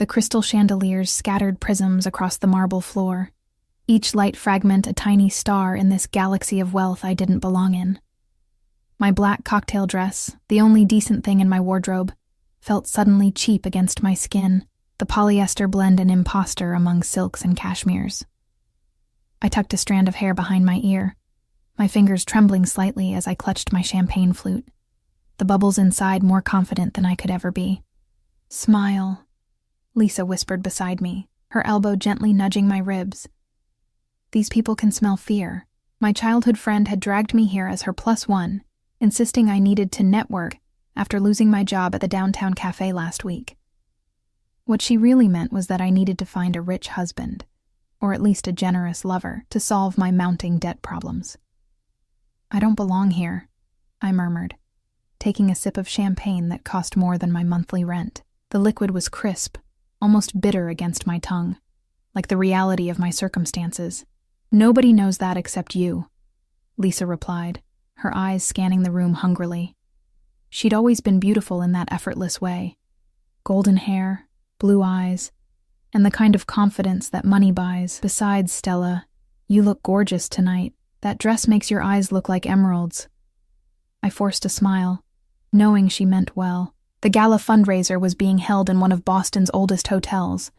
The crystal chandeliers scattered prisms across the marble floor, each light fragment a tiny star in this galaxy of wealth I didn't belong in. My black cocktail dress, the only decent thing in my wardrobe, felt suddenly cheap against my skin, the polyester blend an imposter among silks and cashmeres. I tucked a strand of hair behind my ear, my fingers trembling slightly as I clutched my champagne flute, the bubbles inside more confident than I could ever be. "Smile," Lisa whispered beside me, her elbow gently nudging my ribs. These people can smell fear. My childhood friend had dragged me here as her +1, insisting I needed to network after losing my job at the downtown cafe last week. What she really meant was that I needed to find a rich husband, or at least a generous lover, to solve my mounting debt problems. "I don't belong here," I murmured, taking a sip of champagne that cost more than my monthly rent. The liquid was crisp, almost bitter against my tongue, like the reality of my circumstances. "Nobody knows that except you," Lisa replied, her eyes scanning the room hungrily. She'd always been beautiful in that effortless way. Golden hair, blue eyes, and the kind of confidence that money buys. "Besides, Stella, you look gorgeous tonight. That dress makes your eyes look like emeralds." I forced a smile, knowing she meant well. The gala fundraiser was being held in one of Boston's oldest hotels,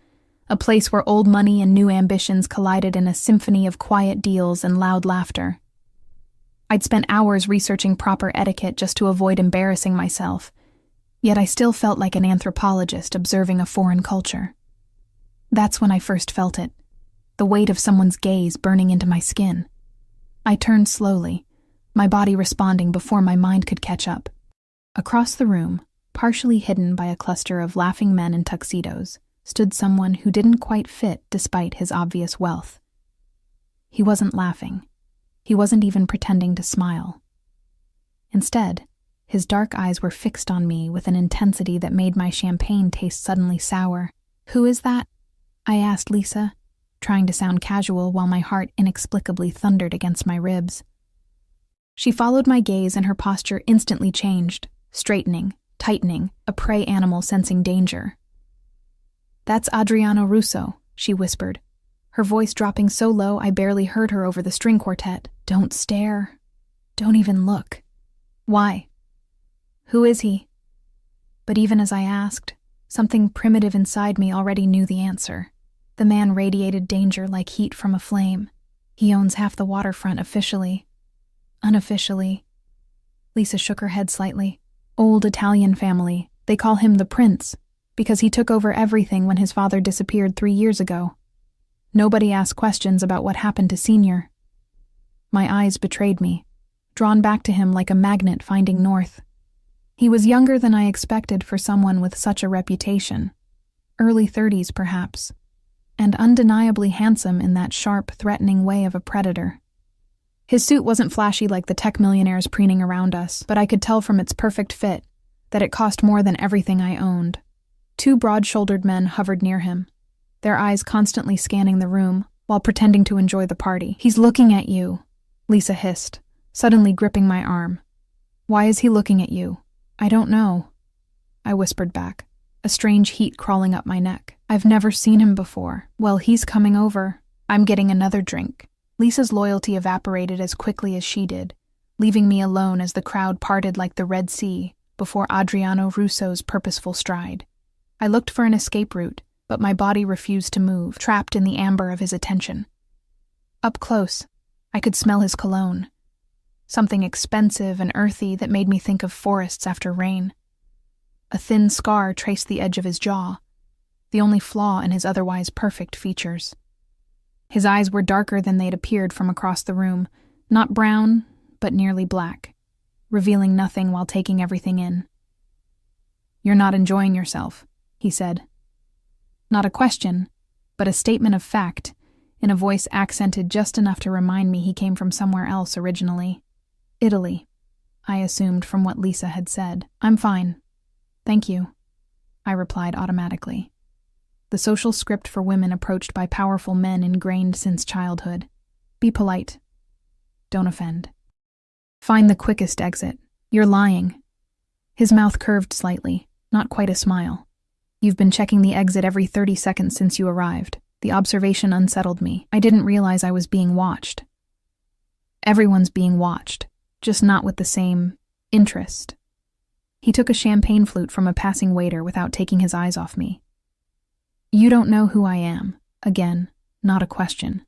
a place where old money and new ambitions collided in a symphony of quiet deals and loud laughter. I'd spent hours researching proper etiquette just to avoid embarrassing myself, yet I still felt like an anthropologist observing a foreign culture. That's when I first felt it, the weight of someone's gaze burning into my skin. I turned slowly, my body responding before my mind could catch up. Across the room, partially hidden by a cluster of laughing men in tuxedos, stood someone who didn't quite fit despite his obvious wealth. He wasn't laughing. He wasn't even pretending to smile. Instead, his dark eyes were fixed on me with an intensity that made my champagne taste suddenly sour. "Who is that?" I asked Lisa, trying to sound casual while my heart inexplicably thundered against my ribs. She followed my gaze and her posture instantly changed, straightening, tightening, a prey animal sensing danger. "That's Adriano Russo," she whispered, her voice dropping so low I barely heard her over the string quartet. "Don't stare. Don't even look." "Why? Who is he?" But even as I asked, something primitive inside me already knew the answer. The man radiated danger like heat from a flame. "He owns half the waterfront officially. Unofficially." Lisa shook her head slightly. "Old Italian family. They call him the Prince, because he took over everything when his father disappeared 3 years ago. Nobody asked questions about what happened to Senior." My eyes betrayed me, drawn back to him like a magnet finding north. He was younger than I expected for someone with such a reputation. Early 30s, perhaps, and undeniably handsome in that sharp, threatening way of a predator. His suit wasn't flashy like the tech millionaires preening around us, but I could tell from its perfect fit that it cost more than everything I owned. 2 broad-shouldered men hovered near him, their eyes constantly scanning the room while pretending to enjoy the party. "He's looking at you," Lisa hissed, suddenly gripping my arm. "Why is he looking at you?" "I don't know," I whispered back, a strange heat crawling up my neck. "I've never seen him before." "Well, he's coming over. I'm getting another drink." Lisa's loyalty evaporated as quickly as she did, leaving me alone as the crowd parted like the Red Sea before Adriano Russo's purposeful stride. I looked for an escape route, but my body refused to move, trapped in the amber of his attention. Up close, I could smell his cologne, something expensive and earthy that made me think of forests after rain. A thin scar traced the edge of his jaw, the only flaw in his otherwise perfect features. His eyes were darker than they'd appeared from across the room, not brown, but nearly black, revealing nothing while taking everything in. "You're not enjoying yourself," he said. Not a question, but a statement of fact, in a voice accented just enough to remind me he came from somewhere else originally. Italy, I assumed from what Lisa had said. "I'm fine. Thank you," I replied automatically. The social script for women approached by powerful men ingrained since childhood. Be polite. Don't offend. Find the quickest exit. You're lying. His mouth curved slightly, not quite a smile. You've been checking the exit every 30 seconds since you arrived. The observation unsettled me. I didn't realize I was being watched. Everyone's being watched, just not with the same interest. He took a champagne flute from a passing waiter without taking his eyes off me. You don't know who I am. Again, not a question.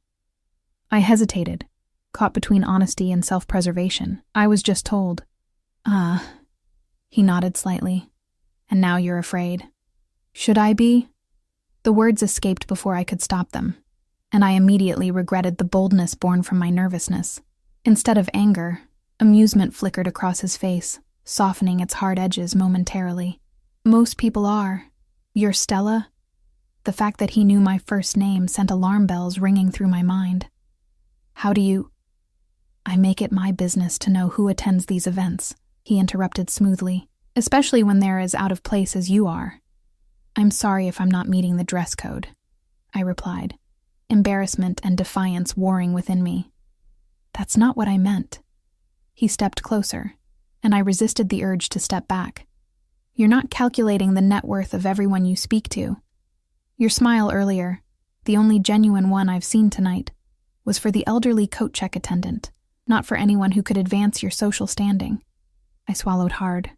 I hesitated, caught between honesty and self-preservation. I was just told. He nodded slightly. And now you're afraid. Should I be? The words escaped before I could stop them, and I immediately regretted the boldness born from my nervousness. Instead of anger, amusement flickered across his face, softening its hard edges momentarily. Most people are. You're Stella? The fact that he knew my first name sent alarm bells ringing through my mind. How do you... I make it my business to know who attends these events, he interrupted smoothly, especially when they're as out of place as you are. I'm sorry if I'm not meeting the dress code, I replied, embarrassment and defiance warring within me. That's not what I meant. He stepped closer, and I resisted the urge to step back. You're not calculating the net worth of everyone you speak to. Your smile earlier, the only genuine one I've seen tonight, was for the elderly coat check attendant, not for anyone who could advance your social standing. I swallowed hard,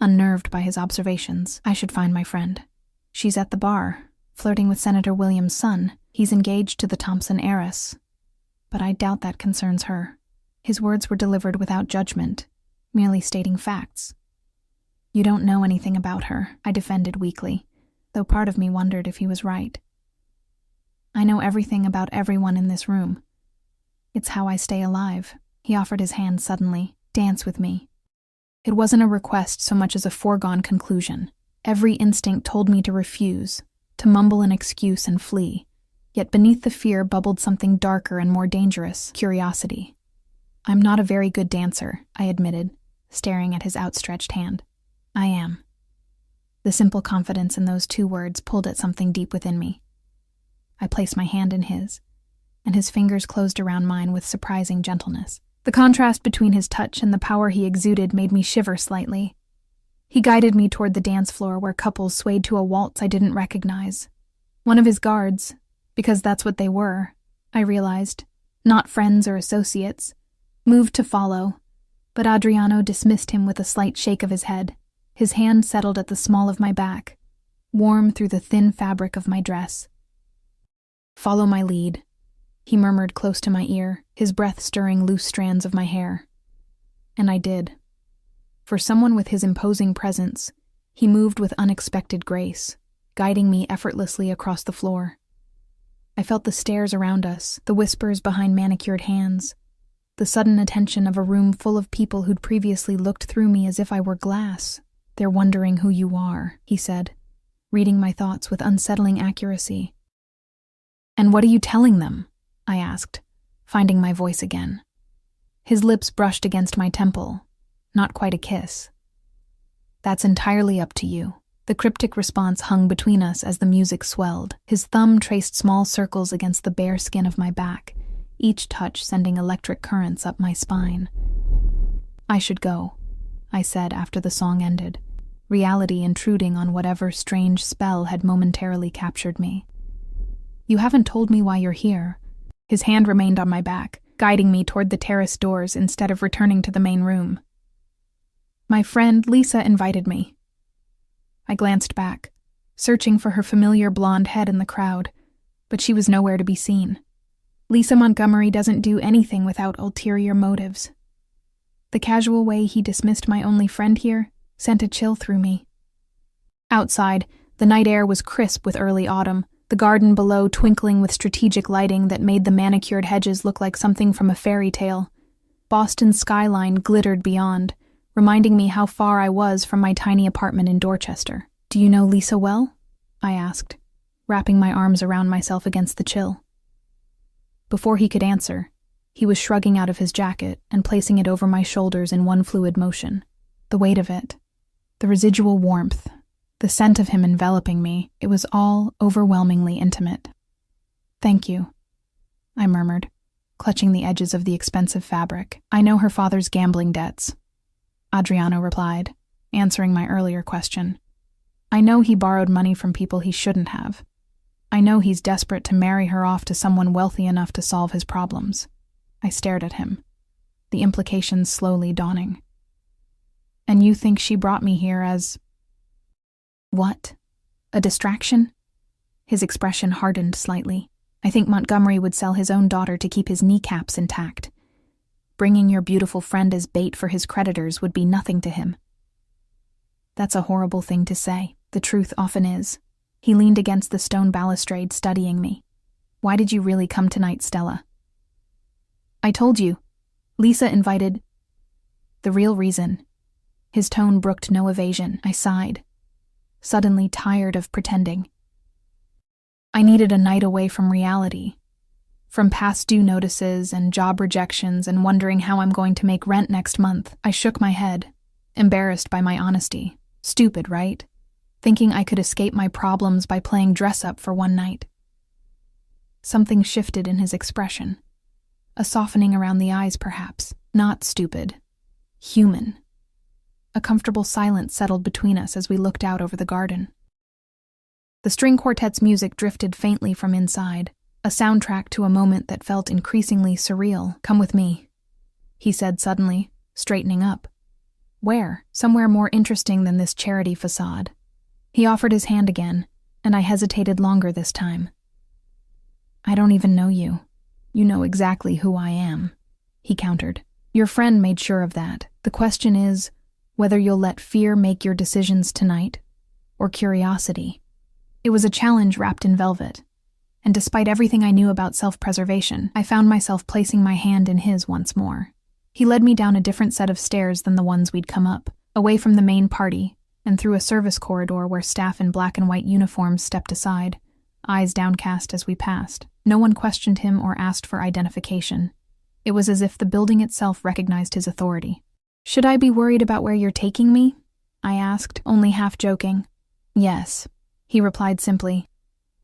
unnerved by his observations. I should find my friend. She's at the bar, flirting with Senator Williams' son. He's engaged to the Thompson heiress. But I doubt that concerns her. His words were delivered without judgment, merely stating facts. You don't know anything about her, I defended weakly, though part of me wondered if he was right. I know everything about everyone in this room. It's how I stay alive. He offered his hand suddenly. Dance with me. It wasn't a request so much as a foregone conclusion. Every instinct told me to refuse, to mumble an excuse and flee. Yet beneath the fear bubbled something darker and more dangerous, curiosity. I'm not a very good dancer, I admitted, staring at his outstretched hand. I am. The simple confidence in those two words pulled at something deep within me. I placed my hand in his, and his fingers closed around mine with surprising gentleness. The contrast between his touch and the power he exuded made me shiver slightly. He guided me toward the dance floor where couples swayed to a waltz I didn't recognize. One of his guards, because that's what they were, I realized, not friends or associates, moved to follow, but Adriano dismissed him with a slight shake of his head. His hand settled at the small of my back, warm through the thin fabric of my dress. Follow my lead, he murmured close to my ear, his breath stirring loose strands of my hair. And I did. For someone with his imposing presence, he moved with unexpected grace, guiding me effortlessly across the floor. I felt the stares around us, the whispers behind manicured hands, the sudden attention of a room full of people who'd previously looked through me as if I were glass. They're wondering who you are, he said, reading my thoughts with unsettling accuracy. And what are you telling them? I asked, finding my voice again. His lips brushed against my temple. Not quite a kiss. That's entirely up to you. The cryptic response hung between us as the music swelled. His thumb traced small circles against the bare skin of my back, each touch sending electric currents up my spine. I should go, I said after the song ended, reality intruding on whatever strange spell had momentarily captured me. You haven't told me why you're here. His hand remained on my back, guiding me toward the terrace doors instead of returning to the main room. My friend Lisa invited me. I glanced back, searching for her familiar blonde head in the crowd, but she was nowhere to be seen. Lisa Montgomery doesn't do anything without ulterior motives. The casual way he dismissed my only friend here sent a chill through me. Outside, the night air was crisp with early autumn, the garden below twinkling with strategic lighting that made the manicured hedges look like something from a fairy tale. Boston's skyline glittered beyond, reminding me how far I was from my tiny apartment in Dorchester. Do you know Lisa well? I asked, wrapping my arms around myself against the chill. Before he could answer, he was shrugging out of his jacket and placing it over my shoulders in one fluid motion. The weight of it, the residual warmth, the scent of him enveloping me, it was all overwhelmingly intimate. Thank you, I murmured, clutching the edges of the expensive fabric. I know her father's gambling debts, Adriano replied, answering my earlier question. I know he borrowed money from people he shouldn't have. I know he's desperate to marry her off to someone wealthy enough to solve his problems. I stared at him, the implications slowly dawning. And you think she brought me here as... What? A distraction? His expression hardened slightly. I think Montgomery would sell his own daughter to keep his kneecaps intact. Bringing your beautiful friend as bait for his creditors would be nothing to him. That's a horrible thing to say. The truth often is. He leaned against the stone balustrade, studying me. Why did you really come tonight, Stella? I told you. Lisa invited... The real reason. His tone brooked no evasion. I sighed, suddenly tired of pretending. I needed a night away from reality, from past due notices and job rejections and wondering how I'm going to make rent next month. I shook my head, embarrassed by my honesty. Stupid, right? Thinking I could escape my problems by playing dress-up for one night. Something shifted in his expression. A softening around the eyes, perhaps. Not stupid. Human. A comfortable silence settled between us as we looked out over the garden. The string quartet's music drifted faintly from inside, a soundtrack to a moment that felt increasingly surreal. Come with me, he said suddenly, straightening up. Where? Somewhere more interesting than this charity facade. He offered his hand again, and I hesitated longer this time. I don't even know you. You know exactly who I am, he countered. Your friend made sure of that. The question is whether you'll let fear make your decisions tonight, or curiosity. It was a challenge wrapped in velvet, and despite everything I knew about self-preservation, I found myself placing my hand in his once more. He led me down a different set of stairs than the ones we'd come up, away from the main party, and through a service corridor where staff in black and white uniforms stepped aside, eyes downcast as we passed. No one questioned him or asked for identification. It was as if the building itself recognized his authority. Should I be worried about where you're taking me? I asked, only half joking. Yes, he replied simply,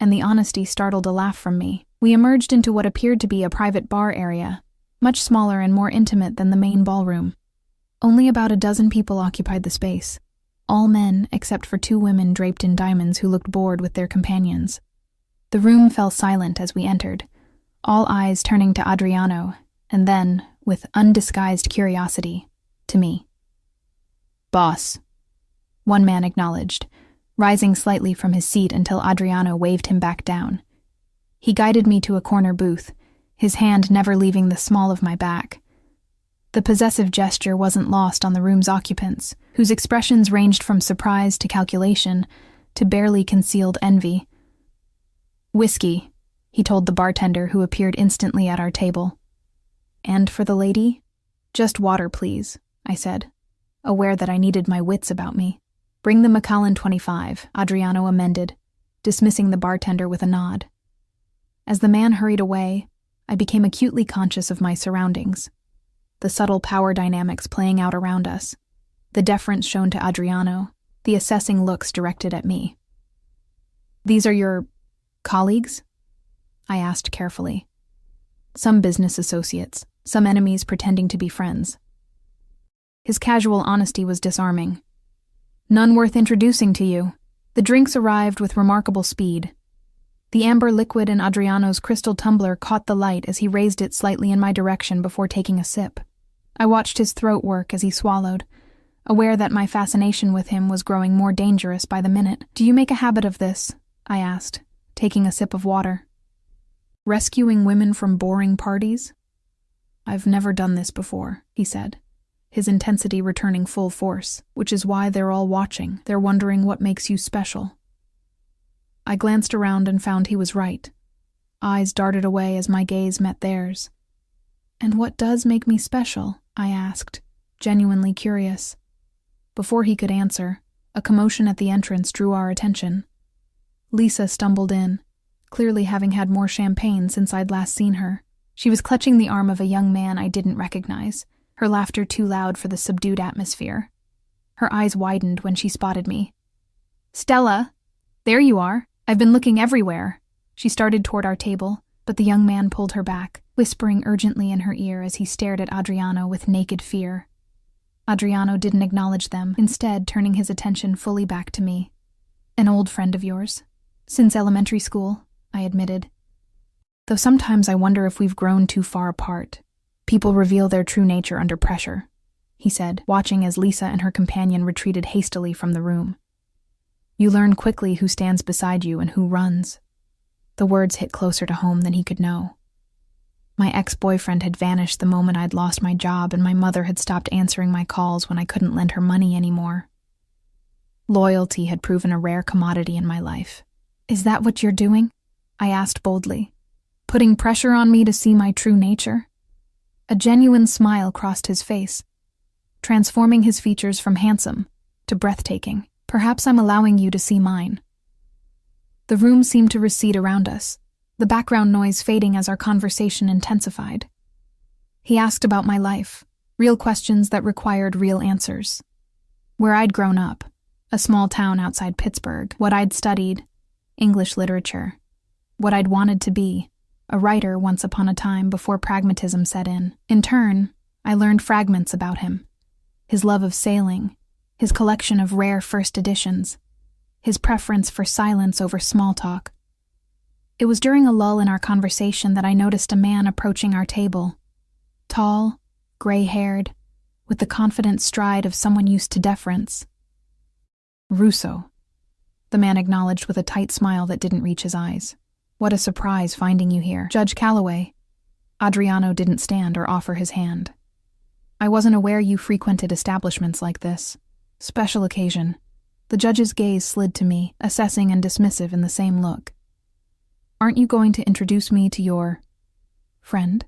and the honesty startled a laugh from me. We emerged into what appeared to be a private bar area, much smaller and more intimate than the main ballroom. Only about a dozen people occupied the space, all men except for 2 women draped in diamonds who looked bored with their companions. The room fell silent as we entered, all eyes turning to Adriano, and then, with undisguised curiosity, to me. Boss, one man acknowledged, rising slightly from his seat until Adriano waved him back down. He guided me to a corner booth, his hand never leaving the small of my back. The possessive gesture wasn't lost on the room's occupants, whose expressions ranged from surprise to calculation to barely concealed envy. Whiskey, he told the bartender who appeared instantly at our table. And for the lady? Just water, please, I said, aware that I needed my wits about me. Bring the Macallan 25, Adriano amended, dismissing the bartender with a nod. As the man hurried away, I became acutely conscious of my surroundings. The subtle power dynamics playing out around us, the deference shown to Adriano, the assessing looks directed at me. These are your colleagues? I asked carefully. Some business associates, some enemies pretending to be friends. His casual honesty was disarming. None worth introducing to you. The drinks arrived with remarkable speed. The amber liquid in Adriano's crystal tumbler caught the light as he raised it slightly in my direction before taking a sip. I watched his throat work as he swallowed, aware that my fascination with him was growing more dangerous by the minute. Do you make a habit of this? I asked, taking a sip of water. Rescuing women from boring parties? I've never done this before, he said, his intensity returning full force, which is why they're all watching. They're wondering what makes you special. I glanced around and found he was right. Eyes darted away as my gaze met theirs. And what does make me special? I asked, genuinely curious. Before he could answer, a commotion at the entrance drew our attention. Lisa stumbled in, clearly having had more champagne since I'd last seen her. She was clutching the arm of a young man I didn't recognize, her laughter too loud for the subdued atmosphere. Her eyes widened when she spotted me. Stella! There you are! I've been looking everywhere. She started toward our table, but the young man pulled her back, whispering urgently in her ear as he stared at Adriano with naked fear. Adriano didn't acknowledge them, instead turning his attention fully back to me. An old friend of yours. Since elementary school, I admitted. Though sometimes I wonder if we've grown too far apart. People reveal their true nature under pressure, he said, watching as Lisa and her companion retreated hastily from the room. You learn quickly who stands beside you and who runs. The words hit closer to home than he could know. My ex-boyfriend had vanished the moment I'd lost my job, and my mother had stopped answering my calls when I couldn't lend her money anymore. Loyalty had proven a rare commodity in my life. Is that what you're doing? I asked boldly. Putting pressure on me to see my true nature? A genuine smile crossed his face, transforming his features from handsome to breathtaking. Perhaps I'm allowing you to see mine. The room seemed to recede around us, the background noise fading as our conversation intensified. He asked about my life, real questions that required real answers. Where I'd grown up, a small town outside Pittsburgh, what I'd studied, English literature, what I'd wanted to be, a writer once upon a time before pragmatism set in. In turn, I learned fragments about him, his love of sailing, his collection of rare first editions, his preference for silence over small talk. It was during a lull in our conversation that I noticed a man approaching our table. Tall, gray-haired, with the confident stride of someone used to deference. Russo, the man acknowledged with a tight smile that didn't reach his eyes. What a surprise finding you here. Judge Calloway. Adriano didn't stand or offer his hand. I wasn't aware you frequented establishments like this. Special occasion. The judge's gaze slid to me, assessing and dismissive in the same look. Aren't you going to introduce me to your friend?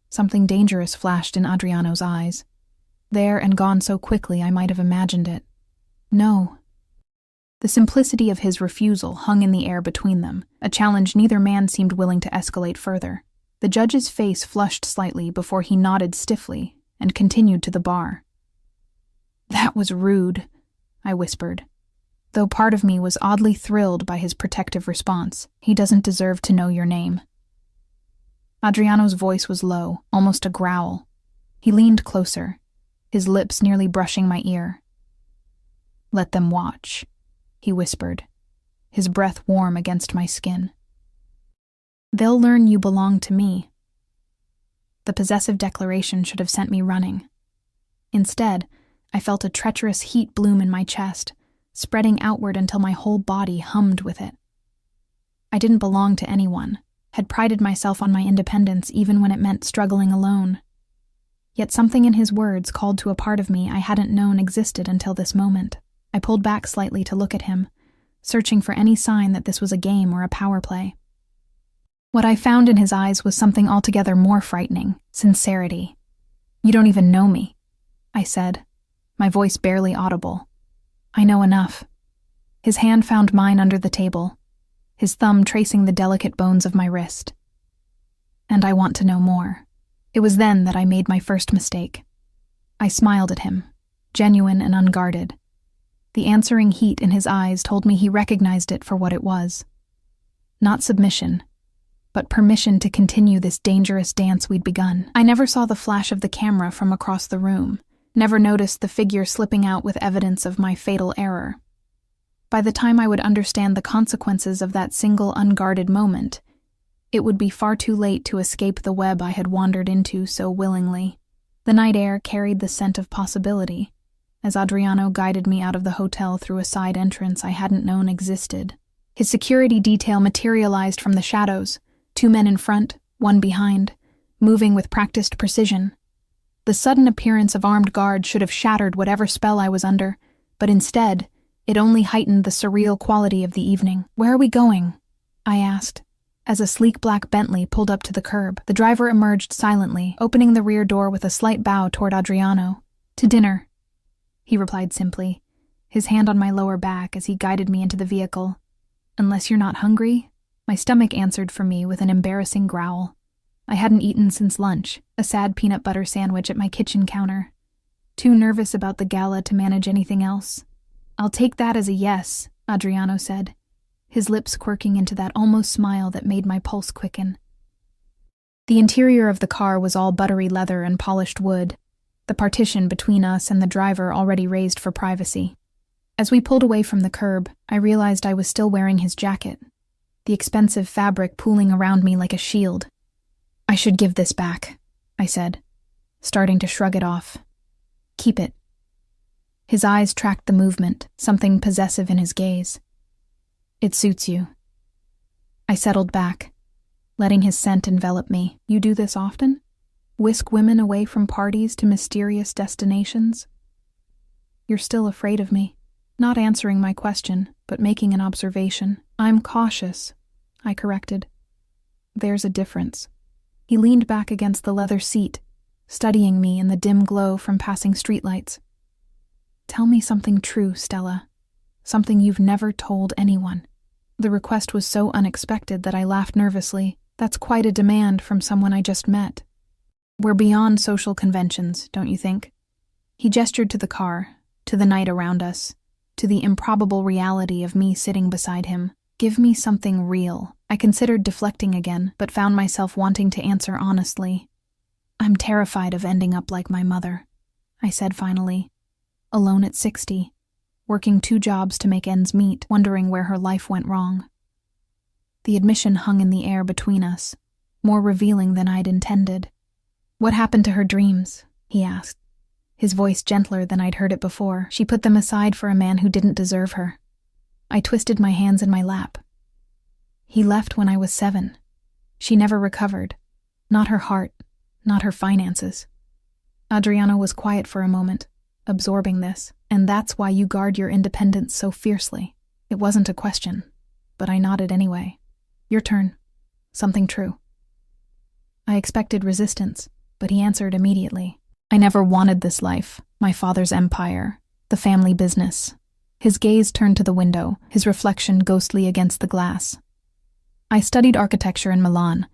Something dangerous flashed in Adriano's eyes. There and gone so quickly I might have imagined it. No. The simplicity of his refusal hung in the air between them, a challenge neither man seemed willing to escalate further. The judge's face flushed slightly before he nodded stiffly and continued to the bar. That was rude, I whispered, though part of me was oddly thrilled by his protective response. He doesn't deserve to know your name. Adriano's voice was low, almost a growl. He leaned closer, his lips nearly brushing my ear. Let them watch, he whispered, his breath warm against my skin. They'll learn you belong to me. The possessive declaration should have sent me running. Instead, I felt a treacherous heat bloom in my chest, spreading outward until my whole body hummed with it. I didn't belong to anyone, had prided myself on my independence even when it meant struggling alone. Yet something in his words called to a part of me I hadn't known existed until this moment. I pulled back slightly to look at him, searching for any sign that this was a game or a power play. What I found in his eyes was something altogether more frightening: sincerity. You don't even know me, I said, my voice barely audible. I know enough. His hand found mine under the table, his thumb tracing the delicate bones of my wrist. And I want to know more. It was then that I made my first mistake. I smiled at him, genuine and unguarded. The answering heat in his eyes told me he recognized it for what it was. Not submission, but permission to continue this dangerous dance we'd begun. I never saw the flash of the camera from across the room, never noticed the figure slipping out with evidence of my fatal error. By the time I would understand the consequences of that single unguarded moment, it would be far too late to escape the web I had wandered into so willingly. The night air carried the scent of possibility, as Adriano guided me out of the hotel through a side entrance I hadn't known existed. His security detail materialized from the shadows, 2 men in front, 1 behind, moving with practiced precision. The sudden appearance of armed guards should have shattered whatever spell I was under, but instead, it only heightened the surreal quality of the evening. Where are we going? I asked, as a sleek black Bentley pulled up to the curb. The driver emerged silently, opening the rear door with a slight bow toward Adriano. To dinner, he replied simply, his hand on my lower back as he guided me into the vehicle. Unless you're not hungry? My stomach answered for me with an embarrassing growl. I hadn't eaten since lunch, a sad peanut butter sandwich at my kitchen counter. Too nervous about the gala to manage anything else. I'll take that as a yes, Adriano said, his lips quirking into that almost smile that made my pulse quicken. The interior of the car was all buttery leather and polished wood, the partition between us and the driver already raised for privacy. As we pulled away from the curb, I realized I was still wearing his jacket, the expensive fabric pooling around me like a shield. "I should give this back," I said, starting to shrug it off. "Keep it." His eyes tracked the movement, something possessive in his gaze. "It suits you." I settled back, letting his scent envelop me. "You do this often? Whisk women away from parties to mysterious destinations?" "You're still afraid of me." Not answering my question, but making an observation. "I'm cautious," I corrected. "There's a difference." He leaned back against the leather seat, studying me in the dim glow from passing streetlights. "Tell me something true, Stella. Something you've never told anyone." The request was so unexpected that I laughed nervously. That's quite a demand from someone I just met. "We're beyond social conventions, don't you think?" He gestured to the car, to the night around us, to the improbable reality of me sitting beside him. "Give me something real." I considered deflecting again, but found myself wanting to answer honestly. "I'm terrified of ending up like my mother," I said finally. Alone at 60, working 2 jobs to make ends meet, wondering where her life went wrong. The admission hung in the air between us, more revealing than I'd intended. "What happened to her dreams?" he asked, his voice gentler than I'd heard it before. "She put them aside for a man who didn't deserve her." I twisted my hands in my lap. "He left when I was 7. She never recovered. Not her heart, not her finances." Adriano was quiet for a moment, absorbing this. "And that's why you guard your independence so fiercely." It wasn't a question, but I nodded anyway. "Your turn. Something true." I expected resistance, but he answered immediately. "I never wanted this life, my father's empire, the family business." His gaze turned to the window, his reflection ghostly against the glass. "I studied architecture in Milan.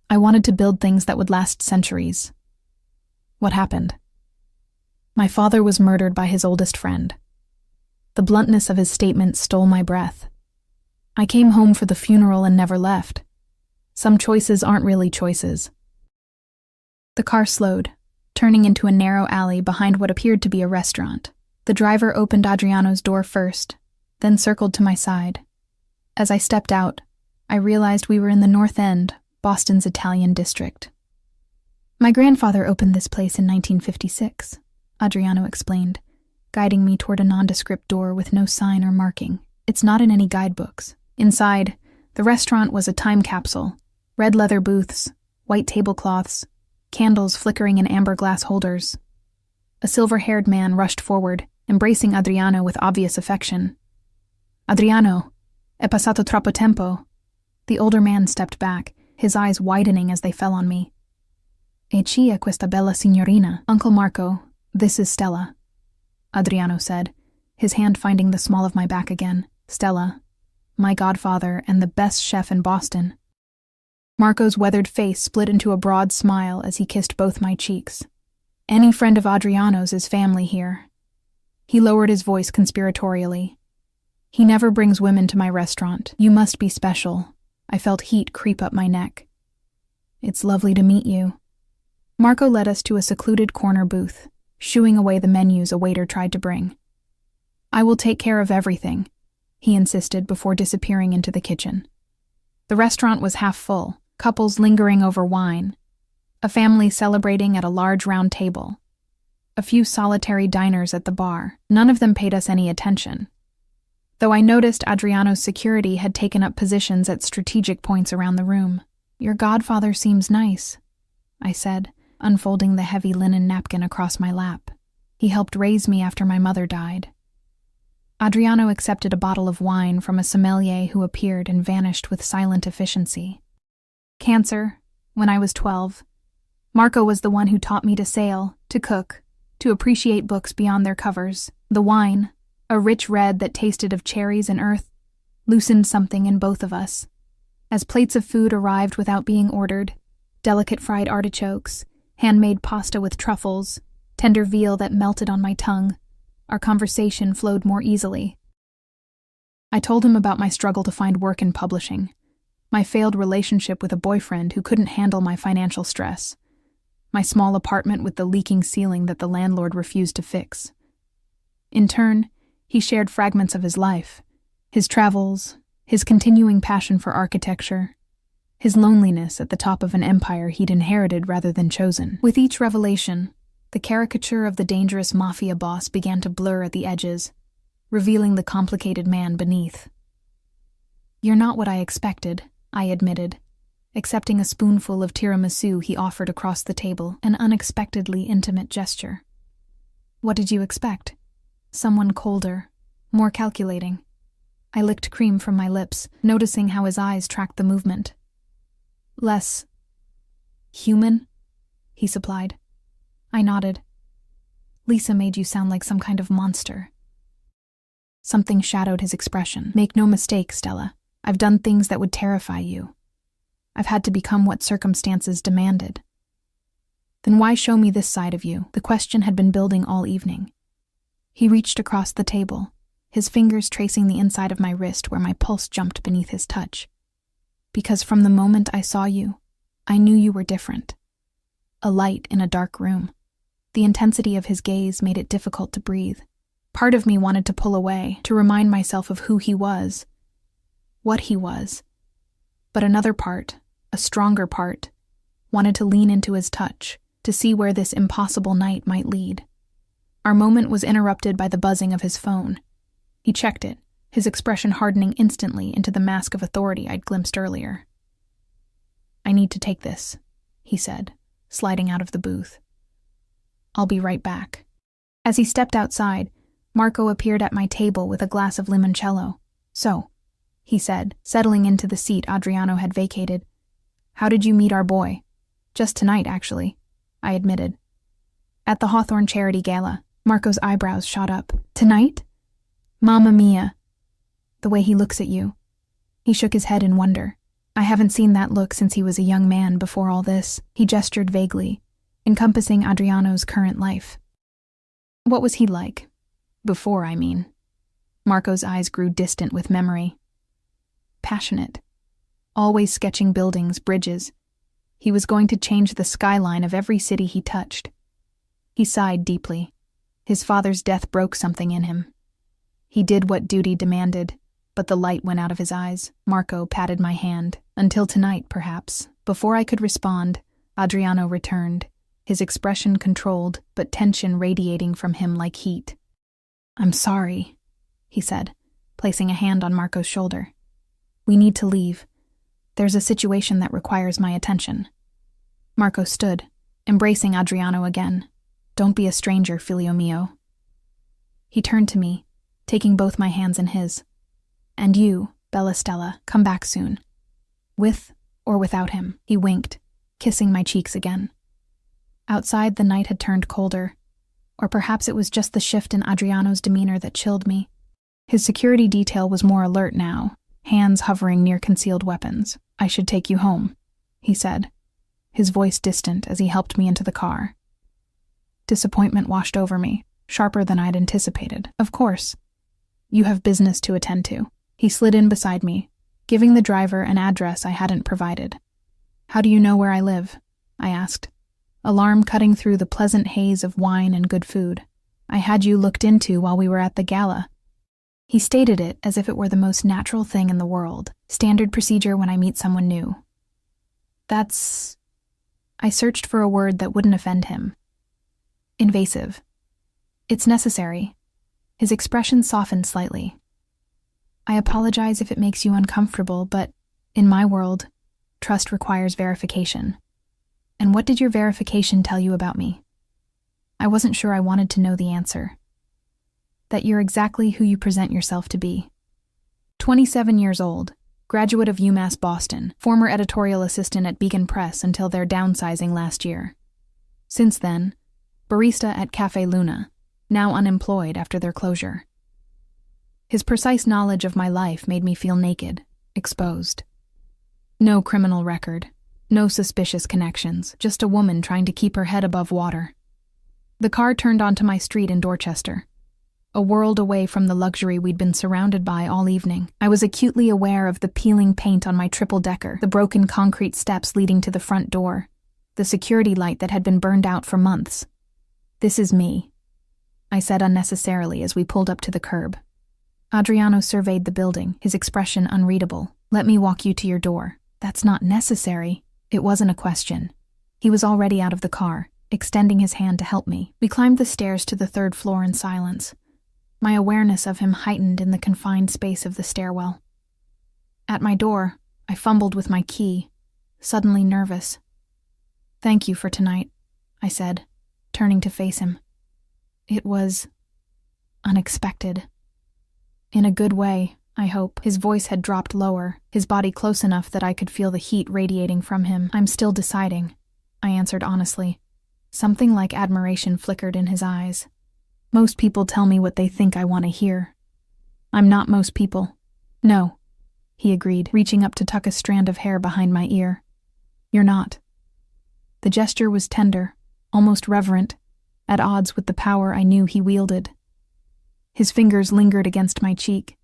I wanted to build things that would last centuries." "What happened?" "My father was murdered by his oldest friend." The bluntness of his statement stole my breath. "I came home for the funeral and never left. Some choices aren't really choices." The car slowed, turning into a narrow alley behind what appeared to be a restaurant. The driver opened Adriano's door first, then circled to my side. As I stepped out, I realized we were in the North End, Boston's Italian district. "My grandfather opened this place in 1956, Adriano explained, guiding me toward a nondescript door with no sign or marking. "It's not in any guidebooks." Inside, the restaurant was a time capsule. Red leather booths, white tablecloths, candles flickering in amber glass holders. A silver-haired man rushed forward, embracing Adriano with obvious affection. "Adriano, è passato troppo tempo." The older man stepped back, his eyes widening as they fell on me. "E chi è questa bella signorina?" "Uncle Marco, this is Stella," Adriano said, his hand finding the small of my back again. "Stella, my godfather and the best chef in Boston." Marco's weathered face split into a broad smile as he kissed both my cheeks. "Any friend of Adriano's is family here." He lowered his voice conspiratorially. "He never brings women to my restaurant. You must be special." I felt heat creep up my neck. "It's lovely to meet you." Marco led us to a secluded corner booth, shooing away the menus a waiter tried to bring. "I will take care of everything," he insisted before disappearing into the kitchen. The restaurant was half full, couples lingering over wine, a family celebrating at a large round table, a few solitary diners at the bar. None of them paid us any attention, though I noticed Adriano's security had taken up positions at strategic points around the room. "Your godfather seems nice," I said, unfolding the heavy linen napkin across my lap. "He helped raise me after my mother died." Adriano accepted a bottle of wine from a sommelier who appeared and vanished with silent efficiency. "Cancer, when I was 12. Marco was the one who taught me to sail, to cook, to appreciate books beyond their covers. The wine, a rich red that tasted of cherries and earth, loosened something in both of us. As plates of food arrived without being ordered, delicate fried artichokes, handmade pasta with truffles, tender veal that melted on my tongue, our conversation flowed more easily. I told him about my struggle to find work in publishing, my failed relationship with a boyfriend who couldn't handle my financial stress, my small apartment with the leaking ceiling that the landlord refused to fix. In turn, He shared fragments of his life, his travels, his continuing passion for architecture, his loneliness at the top of an empire he'd inherited rather than chosen. With each revelation, the caricature of the dangerous mafia boss began to blur at the edges, revealing the complicated man beneath. "You're not what I expected," I admitted, accepting a spoonful of tiramisu he offered across the table, an unexpectedly intimate gesture. "What did you expect? Someone colder, more calculating." I licked cream from my lips, noticing how his eyes tracked the movement. "Less human?" he supplied. I nodded. "Lisa made you sound like some kind of monster." Something shadowed his expression. "Make no mistake, Stella. I've done things that would terrify you. I've had to become what circumstances demanded." "Then why show me this side of you?" The question had been building all evening. He reached across the table, his fingers tracing the inside of my wrist where my pulse jumped beneath his touch. "Because from the moment I saw you, I knew you were different. A light in a dark room." The intensity of his gaze made it difficult to breathe. Part of me wanted to pull away, to remind myself of who he was, what he was. But another part, a stronger part, wanted to lean into his touch, to see where this impossible night might lead. Our moment was interrupted by the buzzing of his phone. He checked it, his expression hardening instantly into the mask of authority I'd glimpsed earlier. "I need to take this," he said, sliding out of the booth. "I'll be right back." As he stepped outside, Marco appeared at my table with a glass of limoncello. "So," he said, settling into the seat Adriano had vacated, "how did you meet our boy?" "Just tonight, actually," I admitted. "At the Hawthorne Charity Gala." Marco's eyebrows shot up. "Tonight? Mamma mia. The way he looks at you." He shook his head in wonder. "I haven't seen that look since he was a young man before all this." He gestured vaguely, encompassing Adriano's current life. "What was he like? Before, I mean." Marco's eyes grew distant with memory. "Passionate. Always sketching buildings, bridges. He was going to change the skyline of every city he touched." He sighed deeply. His father's death broke something in him. He did what duty demanded, but the light went out of his eyes. Marco patted my hand. "Until tonight, perhaps." Before I could respond, Adriano returned, his expression controlled, but tension radiating from him like heat. "I'm sorry," he said, placing a hand on Marco's shoulder. "We need to leave. There's a situation that requires my attention." Marco stood, embracing Adriano again. "Don't be a stranger, filio mio." He turned to me, taking both my hands in his. "And you, Bella Stella, come back soon. With or without him." He winked, kissing my cheeks again. Outside, the night had turned colder, or perhaps it was just the shift in Adriano's demeanor that chilled me. His security detail was more alert now, hands hovering near concealed weapons. "I should take you home," he said, his voice distant as he helped me into the car. Disappointment washed over me, sharper than I'd anticipated. "Of course. You have business to attend to." He slid in beside me, giving the driver an address I hadn't provided. "How do you know where I live?" I asked, alarm cutting through the pleasant haze of wine and good food. "I had you looked into while we were at the gala." He stated it as if it were the most natural thing in the world, standard procedure when I meet someone new. "That's..." I searched for a word that wouldn't offend him. "Invasive." "It's necessary." His expression softened slightly. "I apologize if it makes you uncomfortable, but in my world, trust requires verification." "And what did your verification tell you about me?" I wasn't sure I wanted to know the answer. "That you're exactly who you present yourself to be. 27 years old, graduate of UMass Boston, former editorial assistant at Beacon Press until their downsizing last year. Since then, barista at Cafe Luna, now unemployed after their closure." His precise knowledge of my life made me feel naked, exposed. No criminal record, no suspicious connections, just a woman trying to keep her head above water. The car turned onto my street in Dorchester, a world away from the luxury we'd been surrounded by all evening. I was acutely aware of the peeling paint on my triple-decker, the broken concrete steps leading to the front door, the security light that had been burned out for months. "This is me," I said unnecessarily as we pulled up to the curb. Adriano surveyed the building, his expression unreadable. "Let me walk you to your door." "That's not necessary." It wasn't a question. He was already out of the car, extending his hand to help me. We climbed the stairs to the 3rd floor in silence, my awareness of him heightened in the confined space of the stairwell. At my door, I fumbled with my key, suddenly nervous. "Thank you for tonight," I said, turning to face him. It was unexpected. In a good way, I hope. His voice had dropped lower, his body close enough that I could feel the heat radiating from him. "I'm still deciding," I answered honestly. Something like admiration flickered in his eyes. "Most people tell me what they think I want to hear." "I'm not most people." "No," he agreed, reaching up to tuck a strand of hair behind my ear. "You're not." The gesture was tender, almost reverent, at odds with the power I knew he wielded. His fingers lingered against my cheek,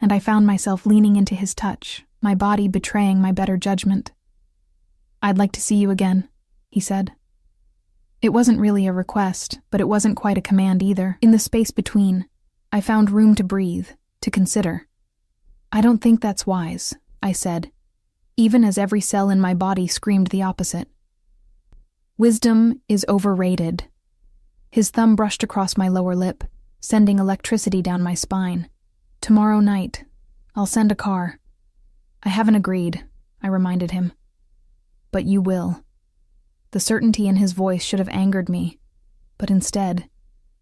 and I found myself leaning into his touch, my body betraying my better judgment. "I'd like to see you again," he said. It wasn't really a request, but it wasn't quite a command either. In the space between, I found room to breathe, to consider. "I don't think that's wise," I said, even as every cell in my body screamed the opposite. "Wisdom is overrated." His thumb brushed across my lower lip, sending electricity down my spine. "Tomorrow night, I'll send a car." "I haven't agreed," I reminded him. "But you will." The certainty in his voice should have angered me, but instead,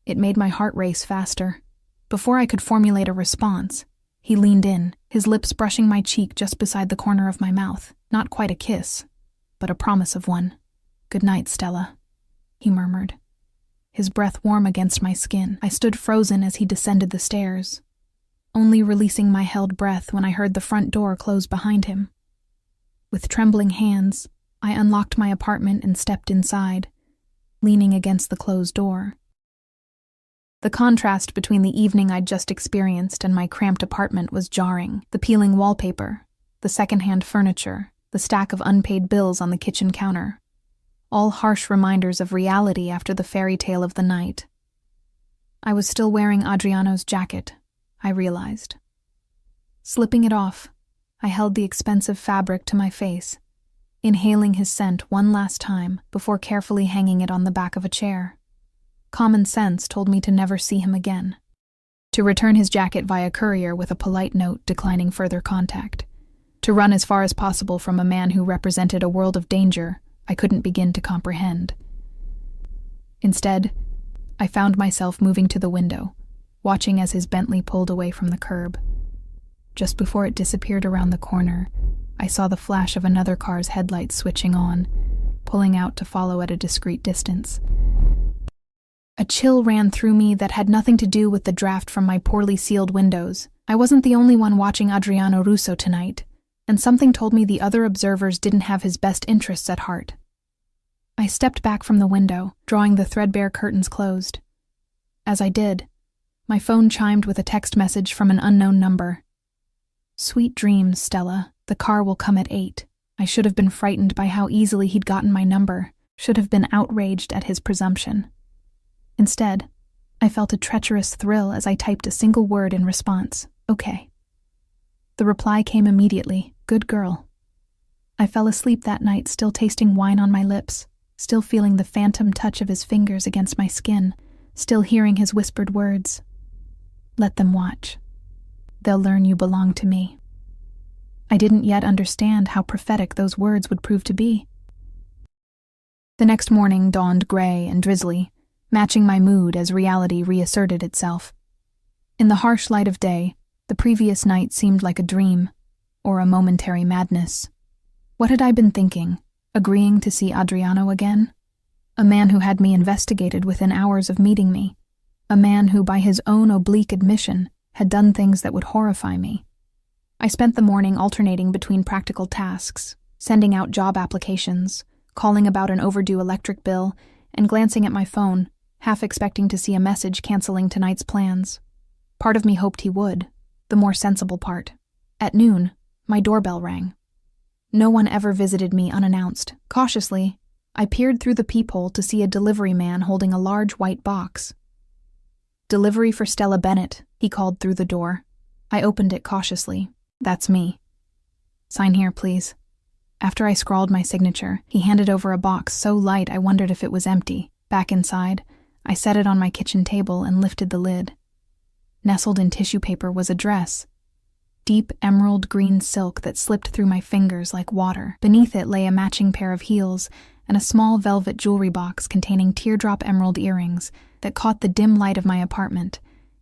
it made my heart race faster. Before I could formulate a response, he leaned in, his lips brushing my cheek just beside the corner of my mouth. Not quite a kiss, but a promise of one. "Good night, Stella," he murmured, his breath warm against my skin. I stood frozen as he descended the stairs, only releasing my held breath when I heard the front door close behind him. With trembling hands, I unlocked my apartment and stepped inside, leaning against the closed door. The contrast between the evening I'd just experienced and my cramped apartment was jarring. The peeling wallpaper, the secondhand furniture, the stack of unpaid bills on the kitchen counter, all harsh reminders of reality after the fairy tale of the night. I was still wearing Adriano's jacket, I realized. Slipping it off, I held the expensive fabric to my face, inhaling his scent one last time before carefully hanging it on the back of a chair. Common sense told me to never see him again, to return his jacket via courier with a polite note declining further contact, to run as far as possible from a man who represented a world of danger I couldn't begin to comprehend. Instead, I found myself moving to the window, watching as his Bentley pulled away from the curb. Just before it disappeared around the corner, I saw the flash of another car's headlights switching on, pulling out to follow at a discreet distance. A chill ran through me that had nothing to do with the draft from my poorly sealed windows. I wasn't the only one watching Adriano Russo tonight, and something told me the other observers didn't have his best interests at heart. I stepped back from the window, drawing the threadbare curtains closed. As I did, my phone chimed with a text message from an unknown number. "Sweet dreams, Stella. The car will come at 8. I should have been frightened by how easily he'd gotten my number, should have been outraged at his presumption. Instead, I felt a treacherous thrill as I typed a single word in response, "Okay." The reply came immediately, "Good girl." I fell asleep that night still tasting wine on my lips, still feeling the phantom touch of his fingers against my skin, still hearing his whispered words. "Let them watch. They'll learn you belong to me." I didn't yet understand how prophetic those words would prove to be. The next morning dawned gray and drizzly, matching my mood as reality reasserted itself. In the harsh light of day, the previous night seemed like a dream, or a momentary madness. What had I been thinking, agreeing to see Adriano again? A man who had me investigated within hours of meeting me. A man who, by his own oblique admission, had done things that would horrify me. I spent the morning alternating between practical tasks, sending out job applications, calling about an overdue electric bill, and glancing at my phone, half expecting to see a message canceling tonight's plans. Part of me hoped he would, the more sensible part. At noon, my doorbell rang. No one ever visited me unannounced. Cautiously, I peered through the peephole to see a delivery man holding a large white box. "Delivery for Stella Bennett," he called through the door. I opened it cautiously. That's me. Sign here, please. After I scrawled my signature, he handed over a box so light I wondered if it was empty. Back inside, I set it on my kitchen table and lifted the lid. Nestled in tissue paper was a dress. Deep emerald green silk that slipped through my fingers like water. Beneath it lay a matching pair of heels and a small velvet jewelry box containing teardrop emerald earrings that caught the dim light of my apartment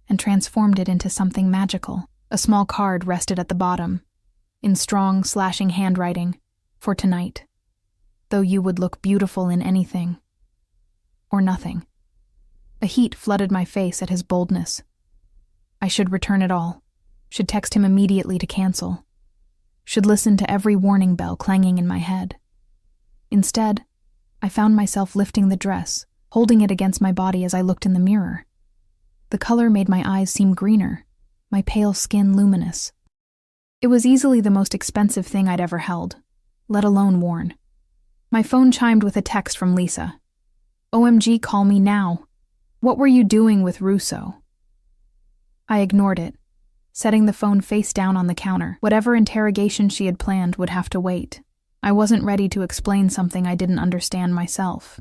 and transformed it into something magical. A small card rested at the bottom, in strong, slashing handwriting, for tonight. Though you would look beautiful in anything. Or nothing. A heat flooded my face at his boldness. I should return it all. Should text him immediately to cancel. Should listen to every warning bell clanging in my head. Instead, I found myself lifting the dress, holding it against my body as I looked in the mirror. The color made my eyes seem greener, my pale skin luminous. It was easily the most expensive thing I'd ever held, let alone worn. My phone chimed with a text from Lisa. OMG, call me now. What were you doing with Russo? I ignored it, setting the phone face down on the counter. Whatever interrogation she had planned would have to wait. I wasn't ready to explain something I didn't understand myself.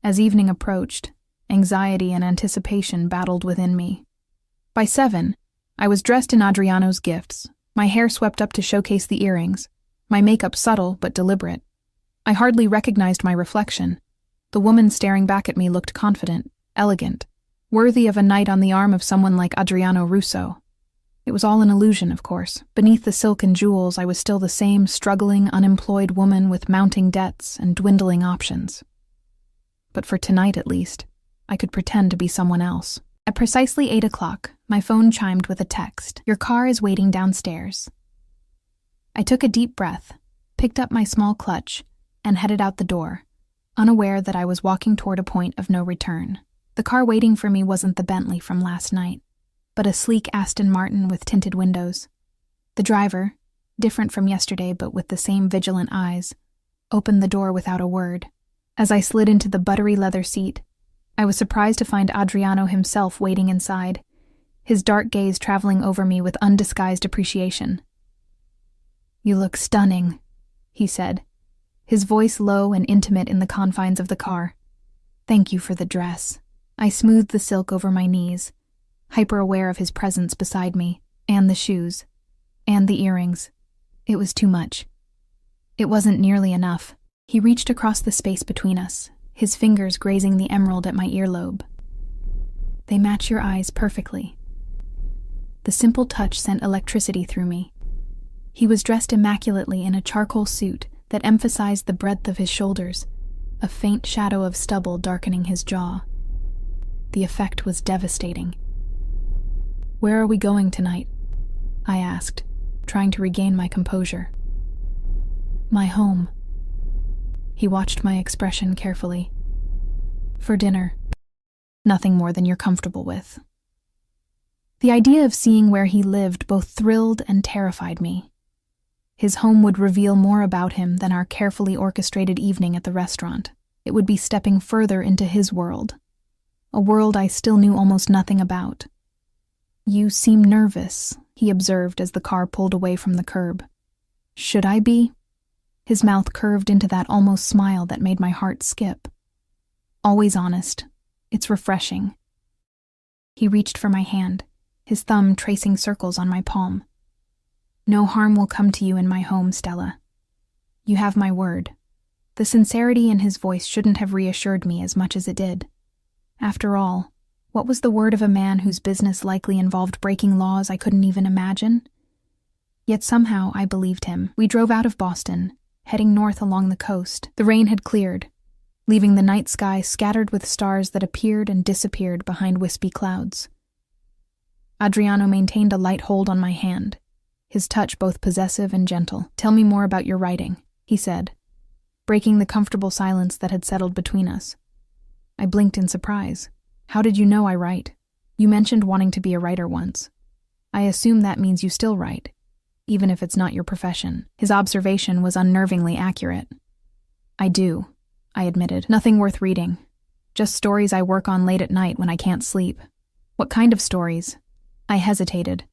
As evening approached, anxiety and anticipation battled within me. By 7, I was dressed in Adriano's gifts, my hair swept up to showcase the earrings, my makeup subtle but deliberate. I hardly recognized my reflection. The woman staring back at me looked confident, elegant, worthy of a night on the arm of someone like Adriano Russo. It was all an illusion, of course. Beneath the silk and jewels, I was still the same struggling, unemployed woman with mounting debts and dwindling options. But for tonight, at least, I could pretend to be someone else. At precisely 8 o'clock, my phone chimed with a text. Your car is waiting downstairs. I took a deep breath, picked up my small clutch, and headed out the door, unaware that I was walking toward a point of no return. The car waiting for me wasn't the Bentley from last night, but a sleek Aston Martin with tinted windows. The driver, different from yesterday but with the same vigilant eyes, opened the door without a word. As I slid into the buttery leather seat, I was surprised to find Adriano himself waiting inside, his dark gaze traveling over me with undisguised appreciation. You look stunning, he said, his voice low and intimate in the confines of the car. Thank you for the dress. I smoothed the silk over my knees, hyper-aware of his presence beside me, and the shoes, and the earrings. It was too much. It wasn't nearly enough. He reached across the space between us, his fingers grazing the emerald at my earlobe. They match your eyes perfectly. The simple touch sent electricity through me. He was dressed immaculately in a charcoal suit that emphasized the breadth of his shoulders, a faint shadow of stubble darkening his jaw. The effect was devastating. Where are we going tonight? I asked, trying to regain my composure. My home. He watched my expression carefully. For dinner. Nothing more than you're comfortable with. The idea of seeing where he lived both thrilled and terrified me. His home would reveal more about him than our carefully orchestrated evening at the restaurant. It would be stepping further into his world. A world I still knew almost nothing about. You seem nervous, he observed as the car pulled away from the curb. Should I be? His mouth curved into that almost smile that made my heart skip. Always honest. It's refreshing. He reached for my hand, his thumb tracing circles on my palm. No harm will come to you in my home, Stella. You have my word. The sincerity in his voice shouldn't have reassured me as much as it did. After all, what was the word of a man whose business likely involved breaking laws I couldn't even imagine? Yet somehow I believed him. We drove out of Boston, heading north along the coast. The rain had cleared, leaving the night sky scattered with stars that appeared and disappeared behind wispy clouds. Adriano maintained a light hold on my hand, his touch both possessive and gentle. Tell me more about your writing, he said, breaking the comfortable silence that had settled between us. I blinked in surprise. How did you know I write? You mentioned wanting to be a writer once. I assume that means you still write, even if it's not your profession. His observation was unnervingly accurate. I do, I admitted. Nothing worth reading. Just stories I work on late at night when I can't sleep. What kind of stories? I hesitated.